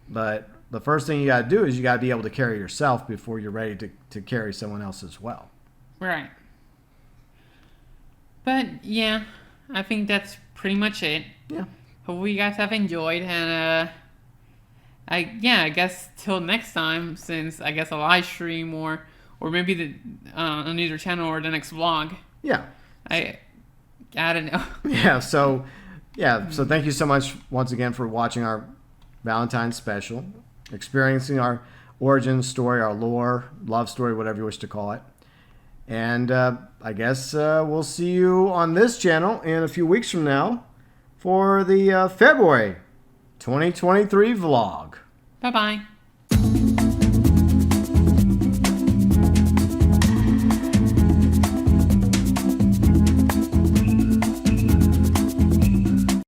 But the first thing you got to do is you got to be able to carry yourself before you're ready to carry someone else as well. Right. But, yeah, I think that's pretty much it. Yeah. Hope you guys have enjoyed. And, I guess till next time, since I guess a live stream or maybe on either channel or the next vlog. Yeah. I don't know. So thank you so much once again for watching our Valentine's Special, experiencing our origin story, our lore, love story, whatever you wish to call it. And I guess we'll see you on this channel in a few weeks from now for the February 2023 vlog. Bye-bye.